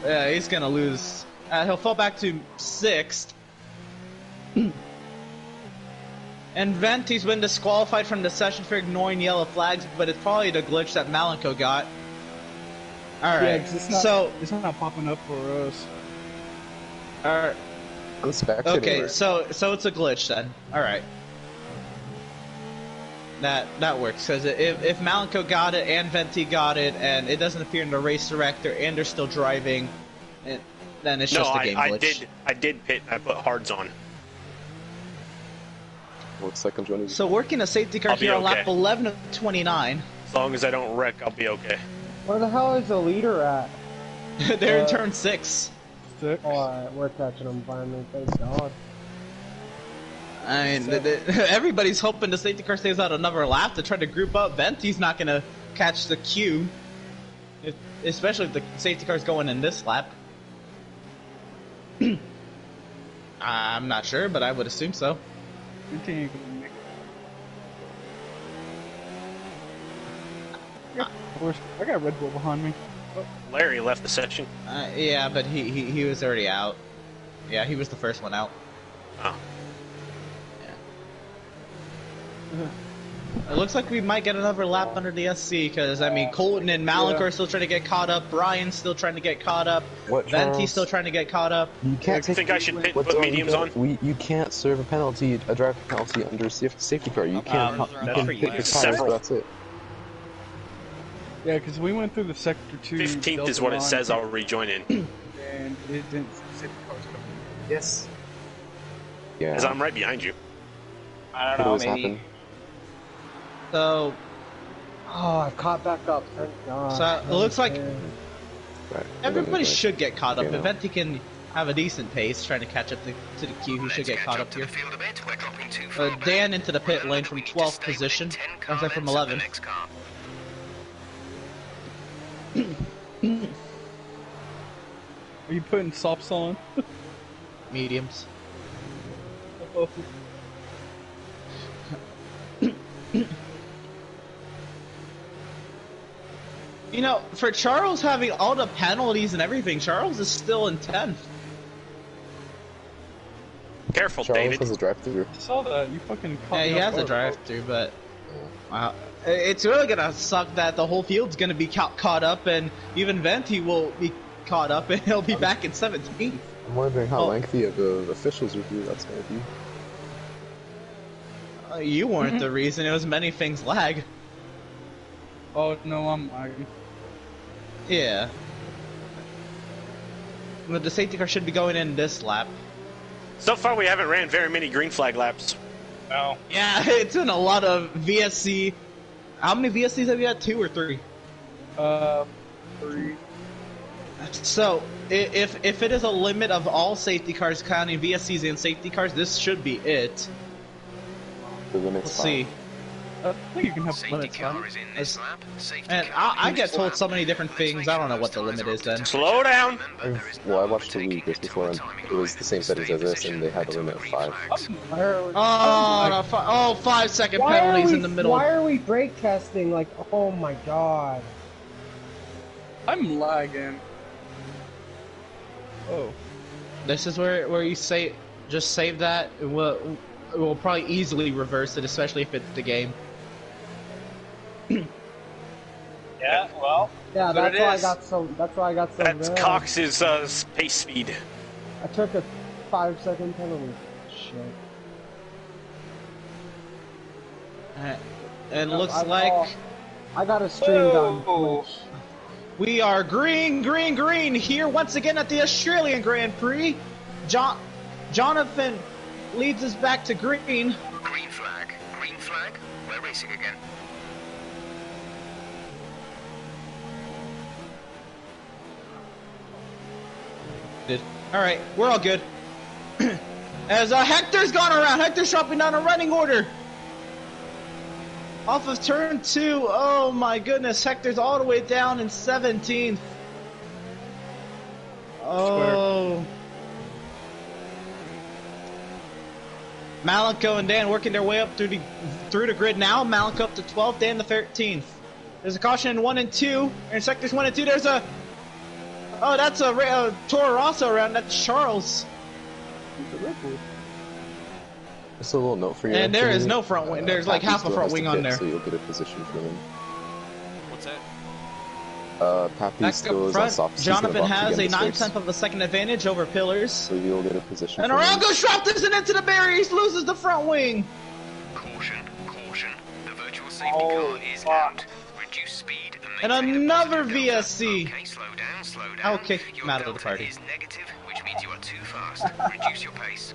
He's going to lose. He'll fall back to 6th. And Venti's been disqualified from the session for ignoring yellow flags, but it's probably the glitch that Malenko got. Alright, Yeah, 'cause it's not, so... it's not popping up for us. Alright, I'm spectating okay, it. so it's a glitch then. Alright. That works, because if Malenko got it and Venti got it, and it doesn't appear in the race director, and they're still driving, then it's No, just a game glitch. I did pit. I put hards on. Looks like I'm joining. So working a safety car I'll be here on lap okay. 11 of 29. As long as I don't wreck, I'll be okay. Where the hell is the leader at? They're in turn 6. Alright, we're catching them finally, thank God. I mean, everybody's hoping the safety car stays out another lap to try to group up. Venti's not going to catch the queue, especially if the safety car's going in this lap. I'm not sure, but I would assume so. I got Red Bull behind me. Larry left the section. Yeah, but he was already out. Yeah, he was the first one out. Oh. It looks like we might get another lap under the SC, because, I mean, Colton and Malik are still trying to get caught up, Brian's still trying to get caught up, Venti's still trying to get caught up. You can't I think I should put mediums on. You can't serve a penalty, a driver penalty under safety car. You can't. You can pick your tires, several. that's it. Yeah, because we went through the sector 2. 15th is what it says I'll rejoin in. And it didn't say the cars coming. Yes. Yeah. Because I'm right behind you. I Could don't always know, maybe. happen. So, Oh, I caught back up, thank God. so it looks like Right. everybody should get caught up. Yeah. If Venti can have a decent pace trying to catch up to the queue, he should get caught up here. Dan into the pit lane from 12th position, I'm sorry, from 11th. Are you putting softs on? Mediums. You know, for Charles having all the penalties and everything, Charles is still in 10th. Careful, Charles David. has a drive-through. I saw that. You fucking caught Yeah, me he off has a guard. drive-through, but wow, it's really gonna suck that the whole field's gonna be caught up, and even Venti will be caught up, and he'll be back in 17th. I'm wondering how lengthy of the officials review that's going to be. You weren't the reason. It was many things lag. Oh, no, I'm lagging. Yeah. But the safety car should be going in this lap. So far, we haven't ran very many green flag laps. No. Yeah, it's been a lot of VSC. How many VSCs have you had? 2 or 3? 3. So, if it is a limit of all safety cars counting VSCs and safety cars, this should be it. The limit's Let's 5. see. I think you can have Safety limits car on. is in this lap. Safety And car I in get this told lap. so many different things, I don't know what the limit is then. Slow down. Well, I watched the league just before, and it was the same settings as this, and they had a limit of 5. Oh, 5-second Why are penalties we, in the middle. Why are we brake testing? Like, oh my God. I'm lagging. Oh. This is where you say, just save that. It will probably easily reverse it, especially if it's the game. Yeah, well. Yeah, But that's it why I is. got so. That's why I got so. That's mad. Cox's pace speed. I took a 5-second penalty. Shit. It looks I- like I got a streamed on Twitch. we are green here once again at the Australian Grand Prix. Jonathan leads us back to green. Green flag. Green flag. We're racing again. Alright, we're all good. As Hector's gone around, Hector's dropping down a running order. Off of turn 2, oh my goodness, Hector's all the way down in 17th. Oh. Malico and Dan working their way up through the grid now. Malico up to 12th, Dan to 13th. There's a caution in 1 and 2. In sectors 1 and 2, there's a... Oh, that's a Toro Rosso around. That's Charles. Just a little note for you. And there is Anthony. no front wing. There's like Pappy half a still front has to wing on pit, there. So you'll get a position for him. What's that? Pappy Back still up is on front, soft. He's gonna Jonathan box has a again this race. 9/10 of a second advantage over Pillars. So you'll get a position And for around him. goes Shropton into the barriers, loses the front wing. Caution. Caution. The virtual safety Oh, car is fuck. out. Reduce speed And maintain a another positive delta. VSC. Okay, slow down, slow down. Okay, Your I'm out of the delta party. is negative fast. Reduce your pace.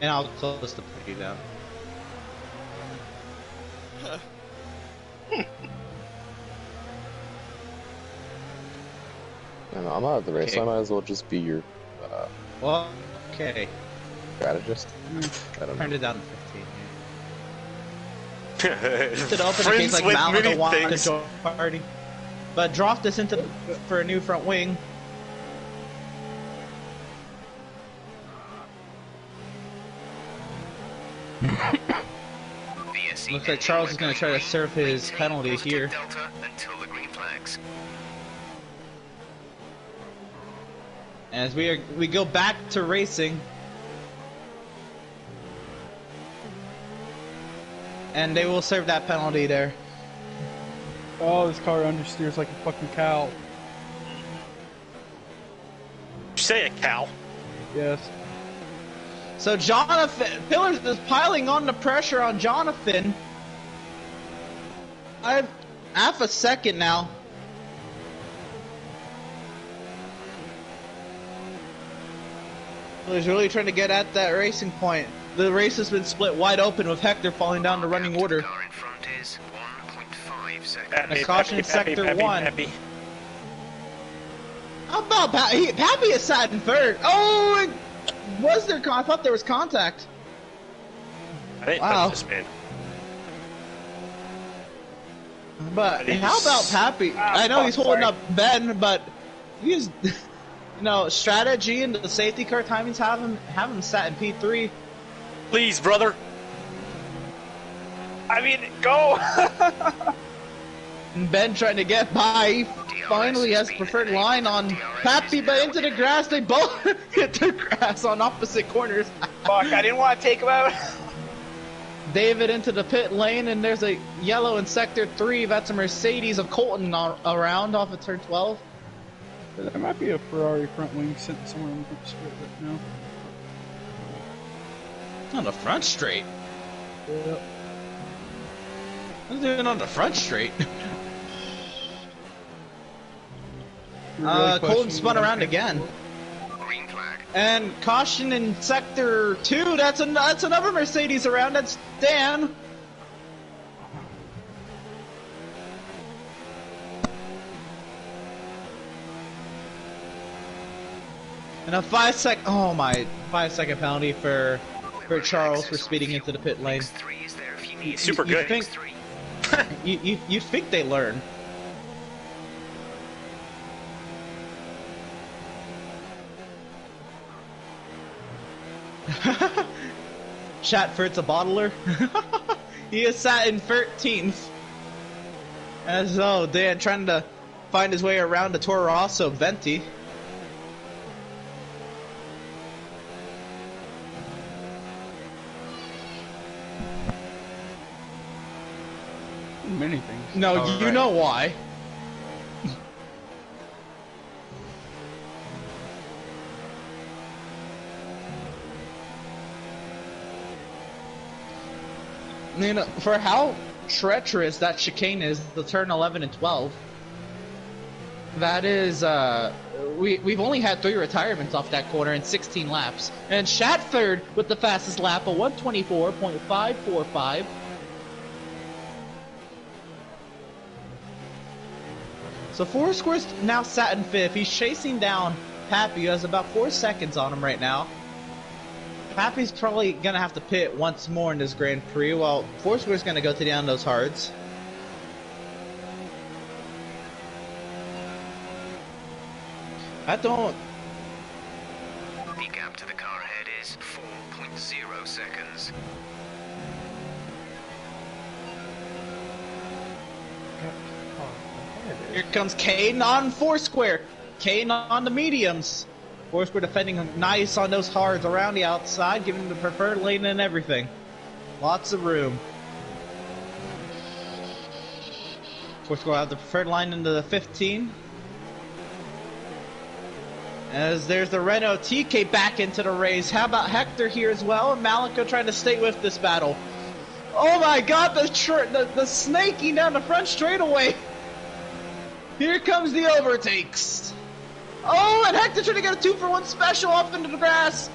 And I'll close the party down. I'm out of the race, so I might as well just be your Well, okay. strategist. I don't know. Turned it down to 15. Just to open in case like with Malika many wanted to things. join the party. But drop this into for a new front wing. VSC Looks like Charles is going to try to serve his penalty here. Delta until the green flags. As we go back to racing. And they will serve that penalty there. Oh, this car understeers like a fucking cow. You say a cow? Yes. So Jonathan Pillars is piling on the pressure on Jonathan. I've half a second now. He's really trying to get at that racing point. The race has been split wide open with Hector falling down to running order. Car in front is 1.5 seconds. Pappy, A caution in Pappy, sector Pappy, 1. Pappy. How about Pappy is sat in third? Oh, was there? I thought there was contact. I didn't Wow. touch this man. But He's- how about Pappy? I know he's holding up Ben, but he's, you know, strategy and the safety car timings have him sat in P3. Please, brother. I mean, go! And Ben trying to get by. He finally has preferred line on Pappy, but into the grass. They both hit the grass on opposite corners. Fuck, I didn't want to take him out. David into the pit lane, and there's a yellow in sector 3. That's a Mercedes of Colton around off of turn 12. There might be a Ferrari front wing sitting somewhere on the front straight right now. On the front straight. Yep. What's doing on the front straight? Really Colton spun around again. Green flag. And caution in sector 2. That's another Mercedes around. That's Dan. And a 5-second penalty for Charles for speeding into the pit lane. X3 is there if you need Super You good. think you think they learn? Shatford's a bottler. He is sat in 13th. As though Dan trying to find his way around the Toro Rosso Venti. Many things. No, Oh, you right. know why. You know, for how treacherous that chicane is, the turn 11 and 12. That is, we've only had 3 retirements off that corner in 16 laps. And Shatford with the fastest lap, a 124.545. So Foursquare's now sat in 5th. He's chasing down Pappy, who has about 4 seconds on him right now. Pappy's probably going to have to pit once more in this Grand Prix, while Foursquare's going to go to down those hards. I don't... The gap to the car ahead is 4.0 seconds. Here comes Caden on Foursquare. Caden on the mediums. Foursquare defending nice on those hards around the outside, giving him the preferred lane and everything. Lots of room. Foursquare will have the preferred line into the 15. As there's the Renault TK back into the race. How about Hector here as well? And Malika trying to stay with this battle. Oh my god, the snaking down the front straightaway. Here comes the overtakes. Oh, and Hector trying to get a 2-for-1 special off into the grass.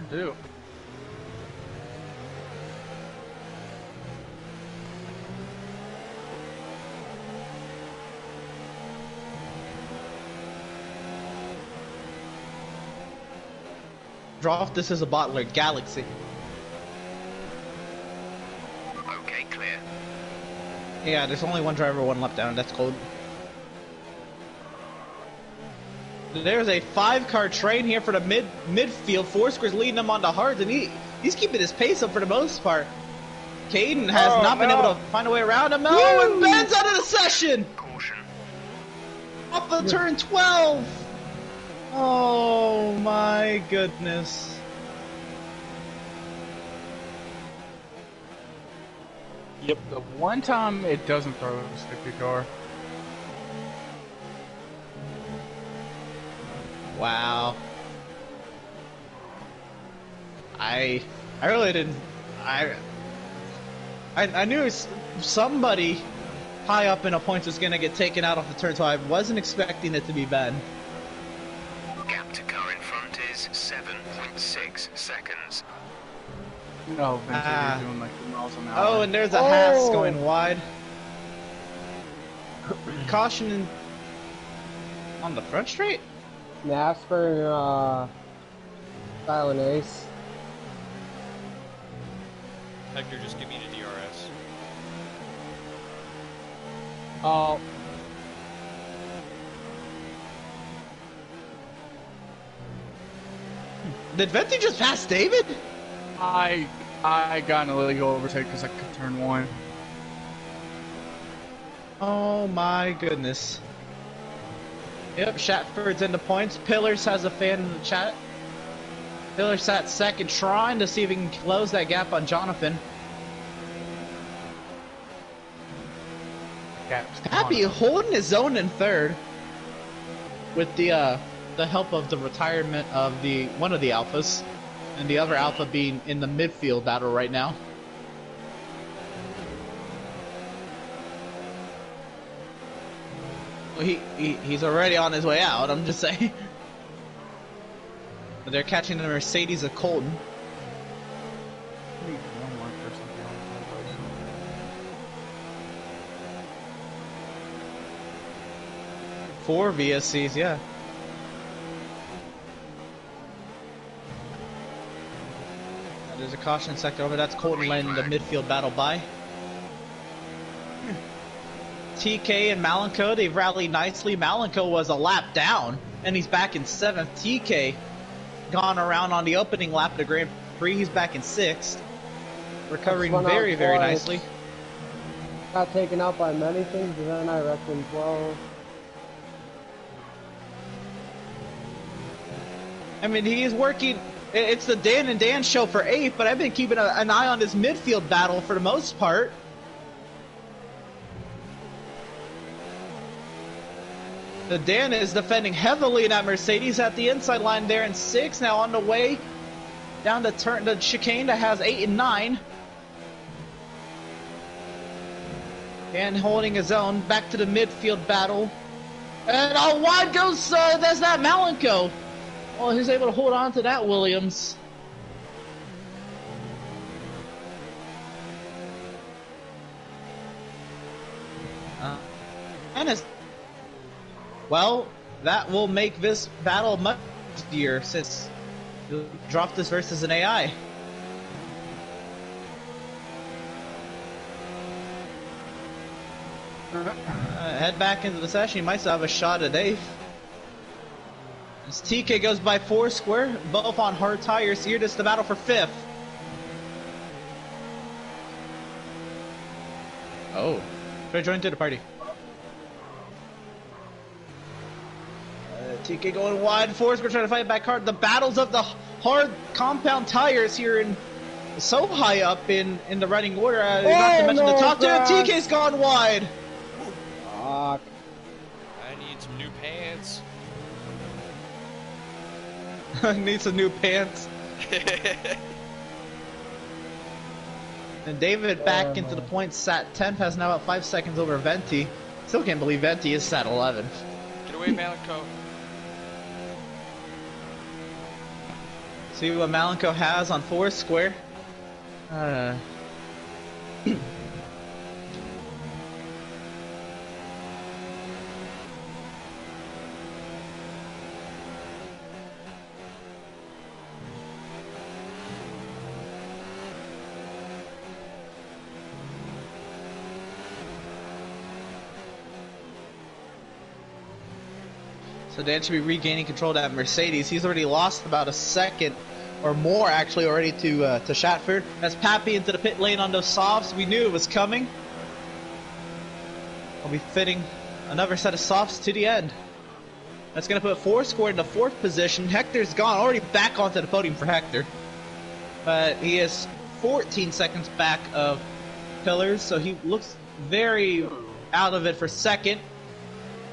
Do. Draft, this is a bottler galaxy. Okay, clear. Yeah, there's only one driver, one lap down. That's cold. There's a 5-car train here for the midfield. Foursquare's leading him on the hards, and he's keeping his pace up for the most part. Caden has not been able to find a way around him. Oh, and Ben's out of the session! Caution. Off of turn 12! Oh my goodness. Yep. The one time it doesn't throw a sticky car. Wow. I really didn't. I knew somebody high up in a points was gonna get taken out off the turn, so I wasn't expecting it to be Ben. Gap to car in front is 7.6 seconds. No, Vincent, you're doing like 2 miles an hour. Oh, and there's a Haas going wide. Caution on the front straight? Nasper, Silent Ace. Hector, just give me the DRS. Oh. Did Venti just pass David? I got an illegal overtake because I could turn 1. Oh my goodness. Yep, Shatford's in the points. Pillars has a fan in the chat. Pillars sat second, trying to see if he can close that gap on Jonathan. Happy holding his own in third, with the help of the retirement of one of the alphas, and the other alpha being in the midfield battle right now. Well, he's already on his way out, I'm just saying. But they're catching the Mercedes of Colton. One more person down. 4 VSCs, yeah. There's a caution sector over. That's Colton letting the midfield battle by. TK and Malenko, they've rallied nicely. Malenko was a lap down, and he's back in 7th. TK gone around on the opening lap of the Grand Prix. He's back in 6th. Recovering very, very nicely. Got taken out by many things, but then I reckon 12. I mean, he is working. It's the Dan and Dan show for 8th, but I've been keeping an eye on this midfield battle for the most part. The Dan is defending heavily in that Mercedes at the inside line there in 6th. Now on the way down the chicane that has 8 and 9. Dan holding his own. Back to the midfield battle. And wide goes, that's that Malenko. Oh, he's able to hold on to that Williams. Well, that will make this battle much easier since you dropped this versus an AI. Head back into the session. You might still have a shot at 8th. As TK goes by Foursquare, both on hard tires here. This is the battle for 5th. Oh, try to join to the party. TK going wide. Foursquare trying to fight back hard. The battles of the hard compound tires here in so high up in the running order. Not to mention the top 2. TK's gone wide. I need some new pants. Need some new pants. And David back into the points, sat 10th, has now about 5 seconds over Venti. Still can't believe Venti is sat 11th. Get away, Malenko. See what Malenko has on Foursquare. So Dan should be regaining control of that Mercedes. He's already lost about a second or more, actually, already to Shatford. That's Pappy into the pit lane on those softs. We knew it was coming. I'll be fitting another set of softs to the end. That's going to put Foursquare in the 4th position. Hector's gone, already back onto the podium for Hector. But he is 14 seconds back of Pillars, so he looks very out of it for second.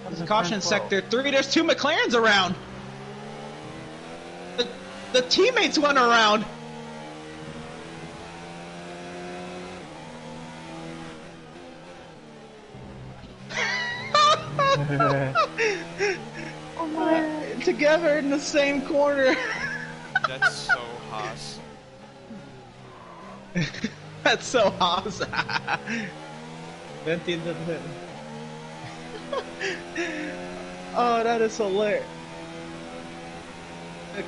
There's a caution sector 3. There's 2 McLarens around. The teammates went around. Together in the same corner. That's so Haas. That's so Haas. Venti into the pit. Oh, that is hilarious.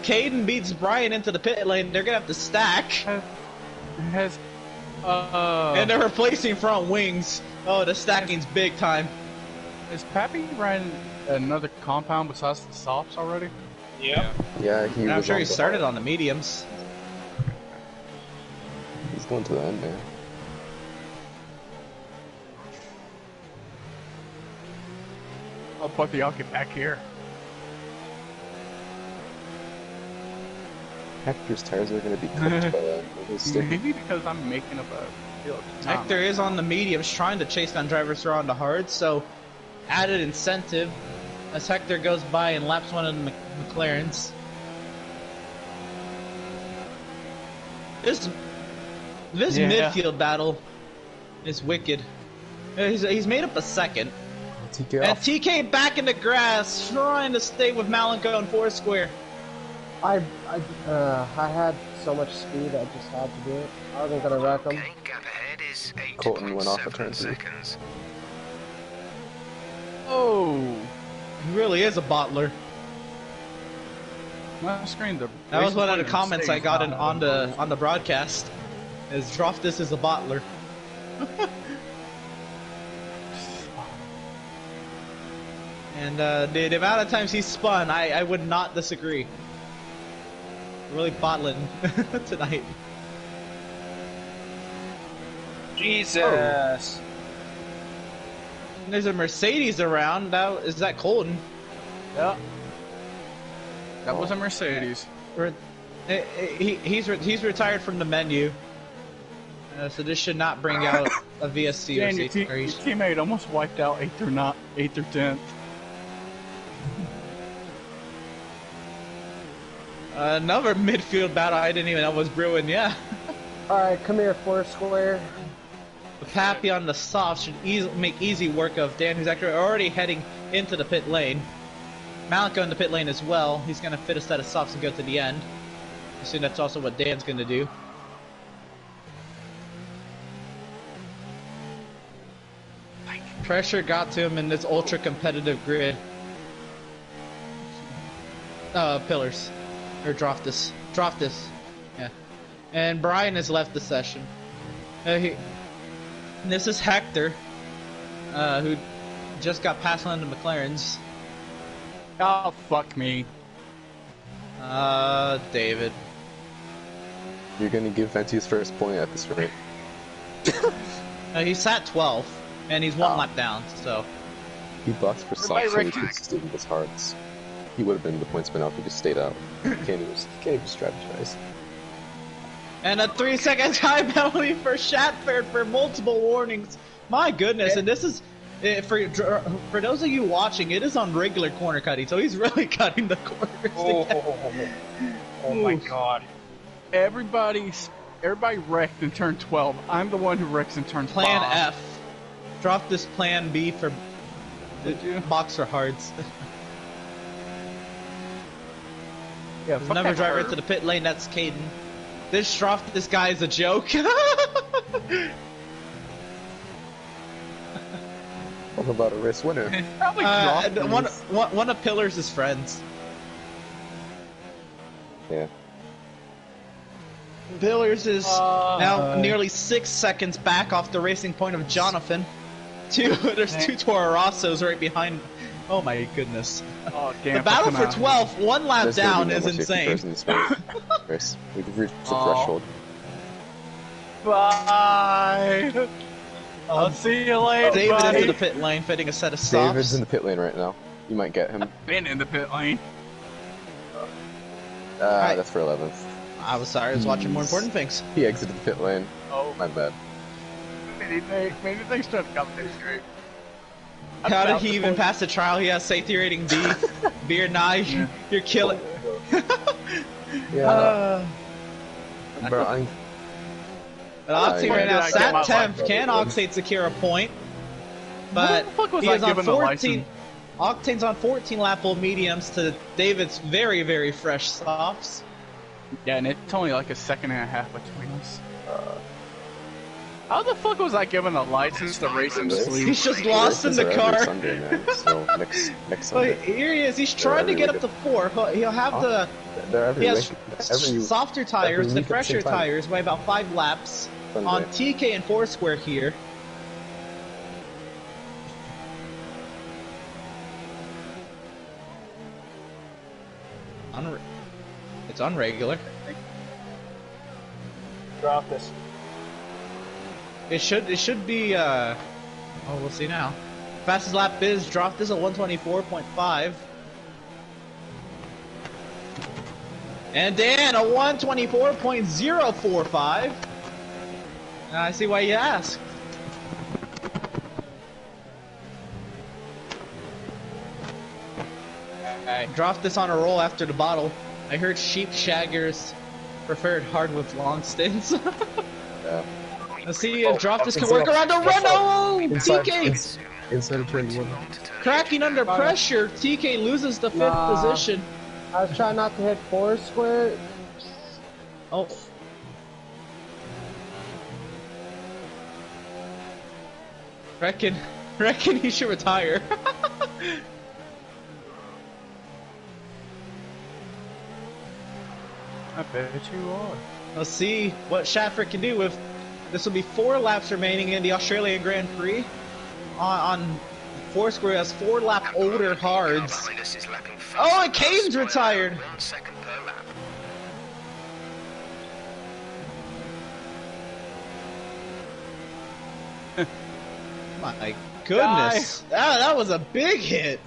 Caden beats Brian into the pit lane. They're gonna have to stack. And they're replacing front wings. Oh, the stacking's big time. Is Pappy running another compound besides the softs already? Yeah. Yeah, he I'm was sure on he the- started on the mediums. He's going to the end, man. I'll put the Alki back here. Hector's tires are going to be cooked by that. Maybe because I'm making up a field. Hector is on the mediums trying to chase down drivers who are on the hards, so added incentive as Hector goes by and laps one of the McLarens. This midfield battle is wicked. He's made up a second. TK And off. TK back in the grass, trying to stay with Malenko and Foursquare. I had so much speed, I just had to do it. I wasn't gonna wreck him. Okay, gap ahead is Colton went off a 8.7 turn 2. seconds. Oh, He really is a bottler. my screen. That was one of the comments I got on the broadcast. Is Droftus is a bottler. And the amount of times he spun, I would not disagree. Really bottling tonight. Jesus. And there's a Mercedes around. Is that Colton? Yeah. That was a Mercedes. He's retired from the menu. So this should not bring out a VSC Dan, or your safety race. teammate almost wiped out 8th or 10th. Another midfield battle I didn't even know was brewing, yeah. Alright, come here, Foursquare. Pappy on the soft should make easy work of Dan, who's actually already heading into the pit lane. Malenko in the pit lane as well. He's going to fit a set of softs and go to the end. I assume that's also what Dan's going to do. Pressure got to him in this ultra-competitive grid. Pillars. Or Droftus. Yeah. And Brian has left the session. This is Hector, who just got passed on to McLaren's. Oh, fuck me. David. You're going to give Venti his first point at this rate. He sat 12th, and he's one lap down, so. He boxed for Everybody socks and he reckon- just did his hearts. He would have been the points spin off if he just stayed out. Can't even strategize. And a 3-second time penalty for Shatford for multiple warnings. My goodness, and this is, for those of you watching, it is on regular corner cutting, so he's really cutting the corners. Oh my god. Everybody's Everybody wrecked in turn 12. I'm the one who wrecks in turn 5. Plan F. Drop this plan B for boxer hards. Yeah, There's another driver into the pit lane, that's Caden. This Stroft, this guy is a joke. Talk about a race winner. Probably one of Pillars' friends. Yeah. Pillars is now nearly 6 seconds back off the racing point of Jonathan. There's two Toro Rossos right behind. Oh my goodness. Oh, damn, the battle for 12th, one lap There's down gonna be is no more insane. safety cars in this race. We've reached the threshold. Bye! I'll see you later, David buddy. into the pit lane, fitting a set of softs. David's in the pit lane right now. You might get him. Been in the pit lane. Right. That's for 11th. I was sorry, I was watching more important things. He exited the pit lane. Oh, my bad. Many things to come this straight. How did he even pass the trial? He has safety rating B. Beard Nye, you're killing. Yeah. Bro, I'm... Octane right now, Did I get sat my 10th. Can Octane secure a point? But What the fuck was he I is on given the 14. Octane's on 14 lap old mediums to David's very, very fresh softs. Yeah, and it's only like a second and a half between us. How the fuck was I given a license to race in sleep? He's just lost in the car. Sunday, man. So next Sunday. Wait, here he is. He's trying to get up to 4. He'll have the. They're every He has week. softer tires every to week at the fresher same time. tires by about 5 laps Sunday. on TK and Foursquare here. It's unregular. Drop this. It should be oh, we'll see now. Fastest lap is dropped this at 124.5. And Dan a 124.045. I see why you ask. I dropped this on a roll after the bottle. I heard sheep shaggers preferred hard with long stints. Yeah. Let's see if drop this can work around the Renault! TK! Inside of turn 1. Cracking under pressure, TK loses the 5th position. I was trying not to hit Foursquare. Oh. Reckon he should retire. I bet you are. Let's see what Schaffer can do with. This will be 4 laps remaining in the Australian Grand Prix. On Foursquare has 4 lap older hards. Oh, and Caden's retired. 1 second per lap. My goodness, that was a big hit.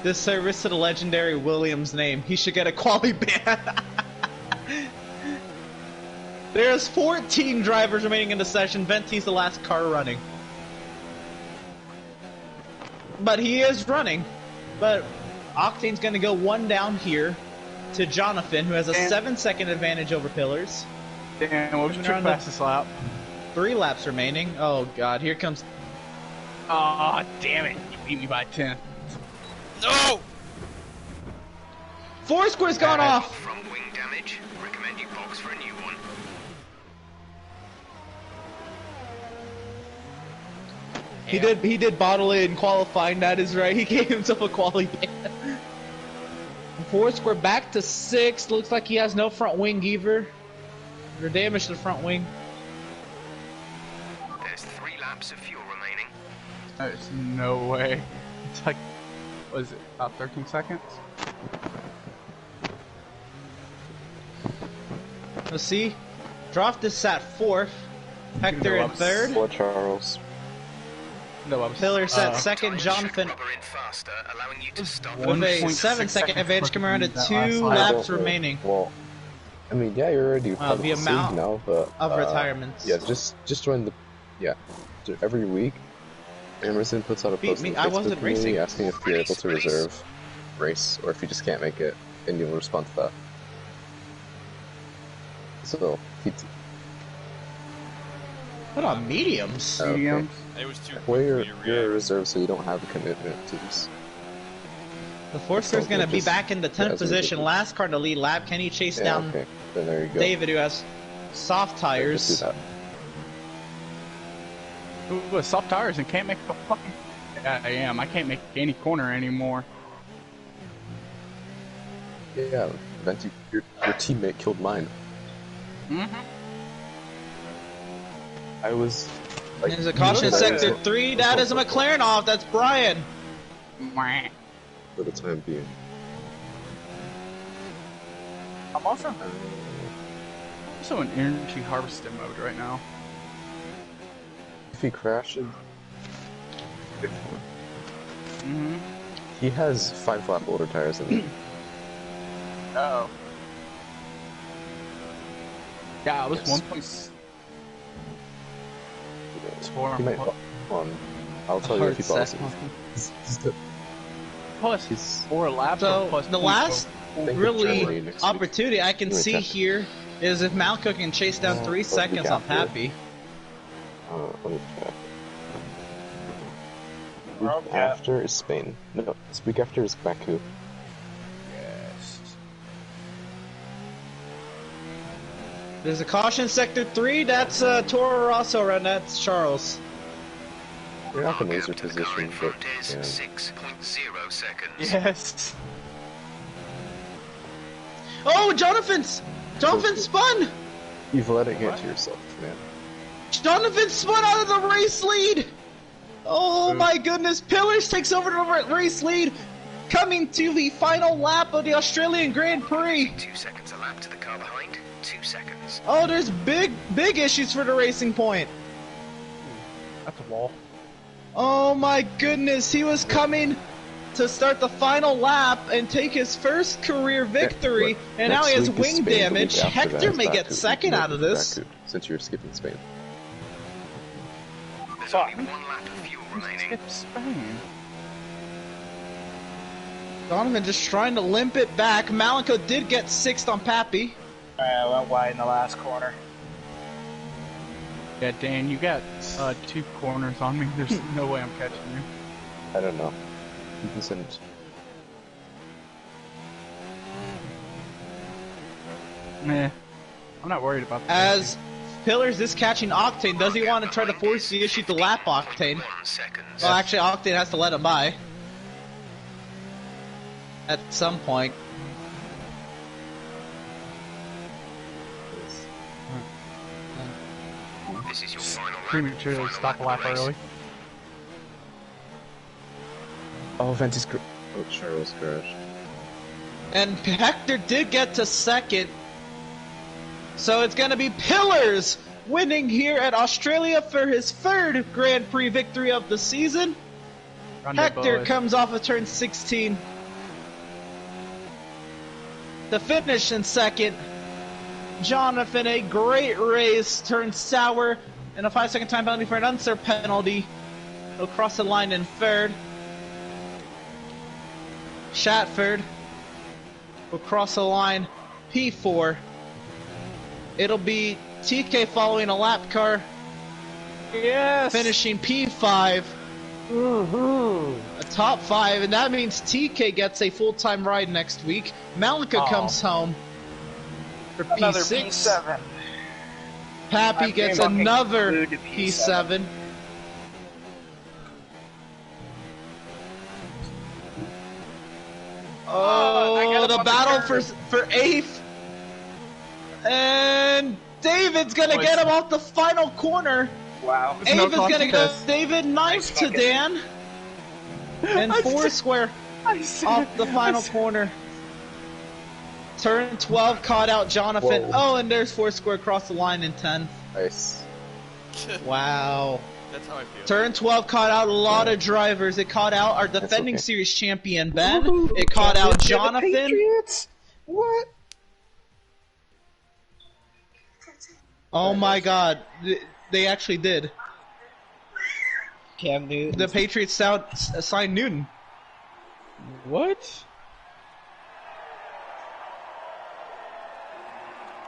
This service to the legendary Williams name. He should get a quali ban. There's 14 drivers remaining in the session. Venti's the last car running. But he is running. But Octane's going to go 1 down here to Jonathan, who has a 7-second advantage over Pillars. Damn, what was your fastest lap? 3 laps remaining. Oh god, here comes... Aw, damn it. You beat me by 10. No! Foursquare's gone off! Front wing damage. Recommend you box for a new one. He did bottle it in qualifying, that is right. He gave himself a quali ban. Foursquare back to 6th. Looks like he has no front wing either. Or damage to the front wing. There's 3 laps of fuel remaining. There's no way. It's like, what is it, about 13 seconds? Let's see. Dropped this at 4th. Hector in 3rd. For Charles. No, I was... Pillars at 2nd. Jonathan Rubber in faster, allowing you to stop. with a 1.6 7-second advantage coming around to that 2 last laps lap. remaining. Well, I mean, yeah, you're already part of the the amount now, but of retirements. yeah, just join the every week. Emerson puts out a Beat post me. on the I Facebook wasn't community racing. asking if you're able to reserve race or if you just can't make it, and you'll respond to that. So, What on mediums? okay. Mediums. It was too quick Well, for you're you to a react. reserve, so you don't have a commitment to this. The Foursquare's going to be Just- back in the 10th as a position. reserve. Last car in the lead lap. Can he chase Yeah, down okay. Then there you go. David, who has soft Just tires? do that. Ooh, with soft tires and can't make a fucking. Yeah, I am. I can't make any corner anymore. Yeah, Venti, your teammate killed mine. Mm-hmm. I was like, There's a caution in I was- sector 3. That is a McLaren off. That's Brian. for the time being. I'm also. Also in energy harvesting mode right now. If he crashes, Mm-hmm. he has 5 lap older tires than me. Oh. Yeah, it was Yes. 1.4. He might. Hold on. I'll tell you if he Hard follows set. it. Plus He's 4 laps. So plus the 0.4. last think of really Germany next week. opportunity I can Give me a see second. here is if Malco can chase down 3 week seconds on after. Pappy. Let me check. Week Okay. after is Spain. No, this week after is Baku. There's a caution in sector 3. That's Toro Rosso around. That's Charles. You're not gonna lose Gap your to the car in position, but front is yeah. 6.0 seconds. Yes. Oh, Jonathan spun. You've let it get to yourself, man. Jonathan spun out of the race lead. Oh my goodness. Pillars takes over the race lead. Coming to the final lap of the Australian Grand Prix. 2 seconds a lap to the car behind. 2 seconds. Oh, there's big issues for the Racing Point. That's a wall. Oh my goodness, he was coming to start the final lap and take his first career victory, Look, and now he next has week is wing Spain, the week damage. after that Hector is may get Baku. second You can out of make it this. Baku, since you're skipping Spain. There's only 1 lap of fuel remaining. Skip Spain. Donovan just trying to limp it back. Malenko did get 6th on Pappy. I went wide in the last corner. Yeah, Dan, you got 2 corners on me. There's no way I'm catching you. I don't know. You can send it. Meh. I'm not worried about that. As Pillars is catching Octane, does he want to try to force the issue to lap Octane? 1 seconds. Well, actually, Octane has to let him by. At some point. This is your final lap. Prematurely Final stop a lap lap of the race. early. Oh, Venti's oh, Charles crashed. And Hector did get to 2nd. So it's going to be Pillars winning here at Australia for his 3rd Grand Prix victory of the season. Run there, Hector boys. comes off of turn 16 to finish in 2nd. Jonathan, a great race, turned sour, and a 5-second time penalty for an unserved penalty. He'll cross the line in 3rd. Shatford will cross the line P4. It'll be TK following a lap car, Yes! finishing P5. Mm-hmm. A top 5, and that means TK gets a full-time ride next week. Malika comes home for Another P6. P7. Pappy I'm gets game on another included P7. I got Oh, him the on the battle curve. for 8th. And David's gonna Boys. get him off the final corner. Wow. There's no Ave is gonna go contest. David 9th to Fuck it. Dan. And I Foursquare said- off the final corner. Turn 12 caught out Jonathan. Whoa. Oh, and there's Foursquare across the line in 10th. Nice. Wow. That's how I feel. Turn 12 caught out a lot of drivers. It caught out our defending okay. series champion Ben. It caught out Jonathan. Patriots? What? Oh my god. They actually did. Cam Newton. The Patriots signed Newton. What?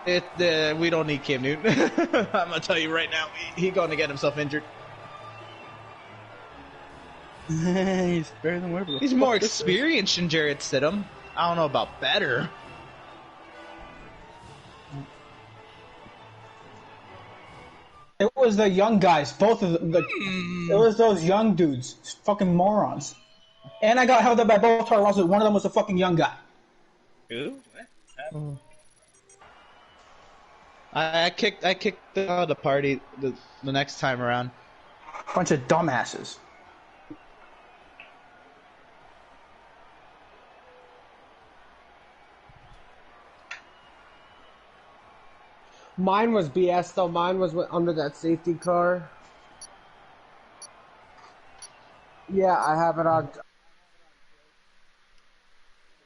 We don't need Cam Newton. I'm gonna tell you right now, he's gonna get himself injured. He's better than whoever. He's more experienced than Jarrett Stidham. I don't know about better. It was the young guys, both of them. It was those young dudes, fucking morons. And I got held up by both our losses. One of them was a fucking young guy. Who? I kicked them out of the party the next time around. Bunch of dumbasses. Mine was BS though. Mine was under that safety car. Yeah, I have it on.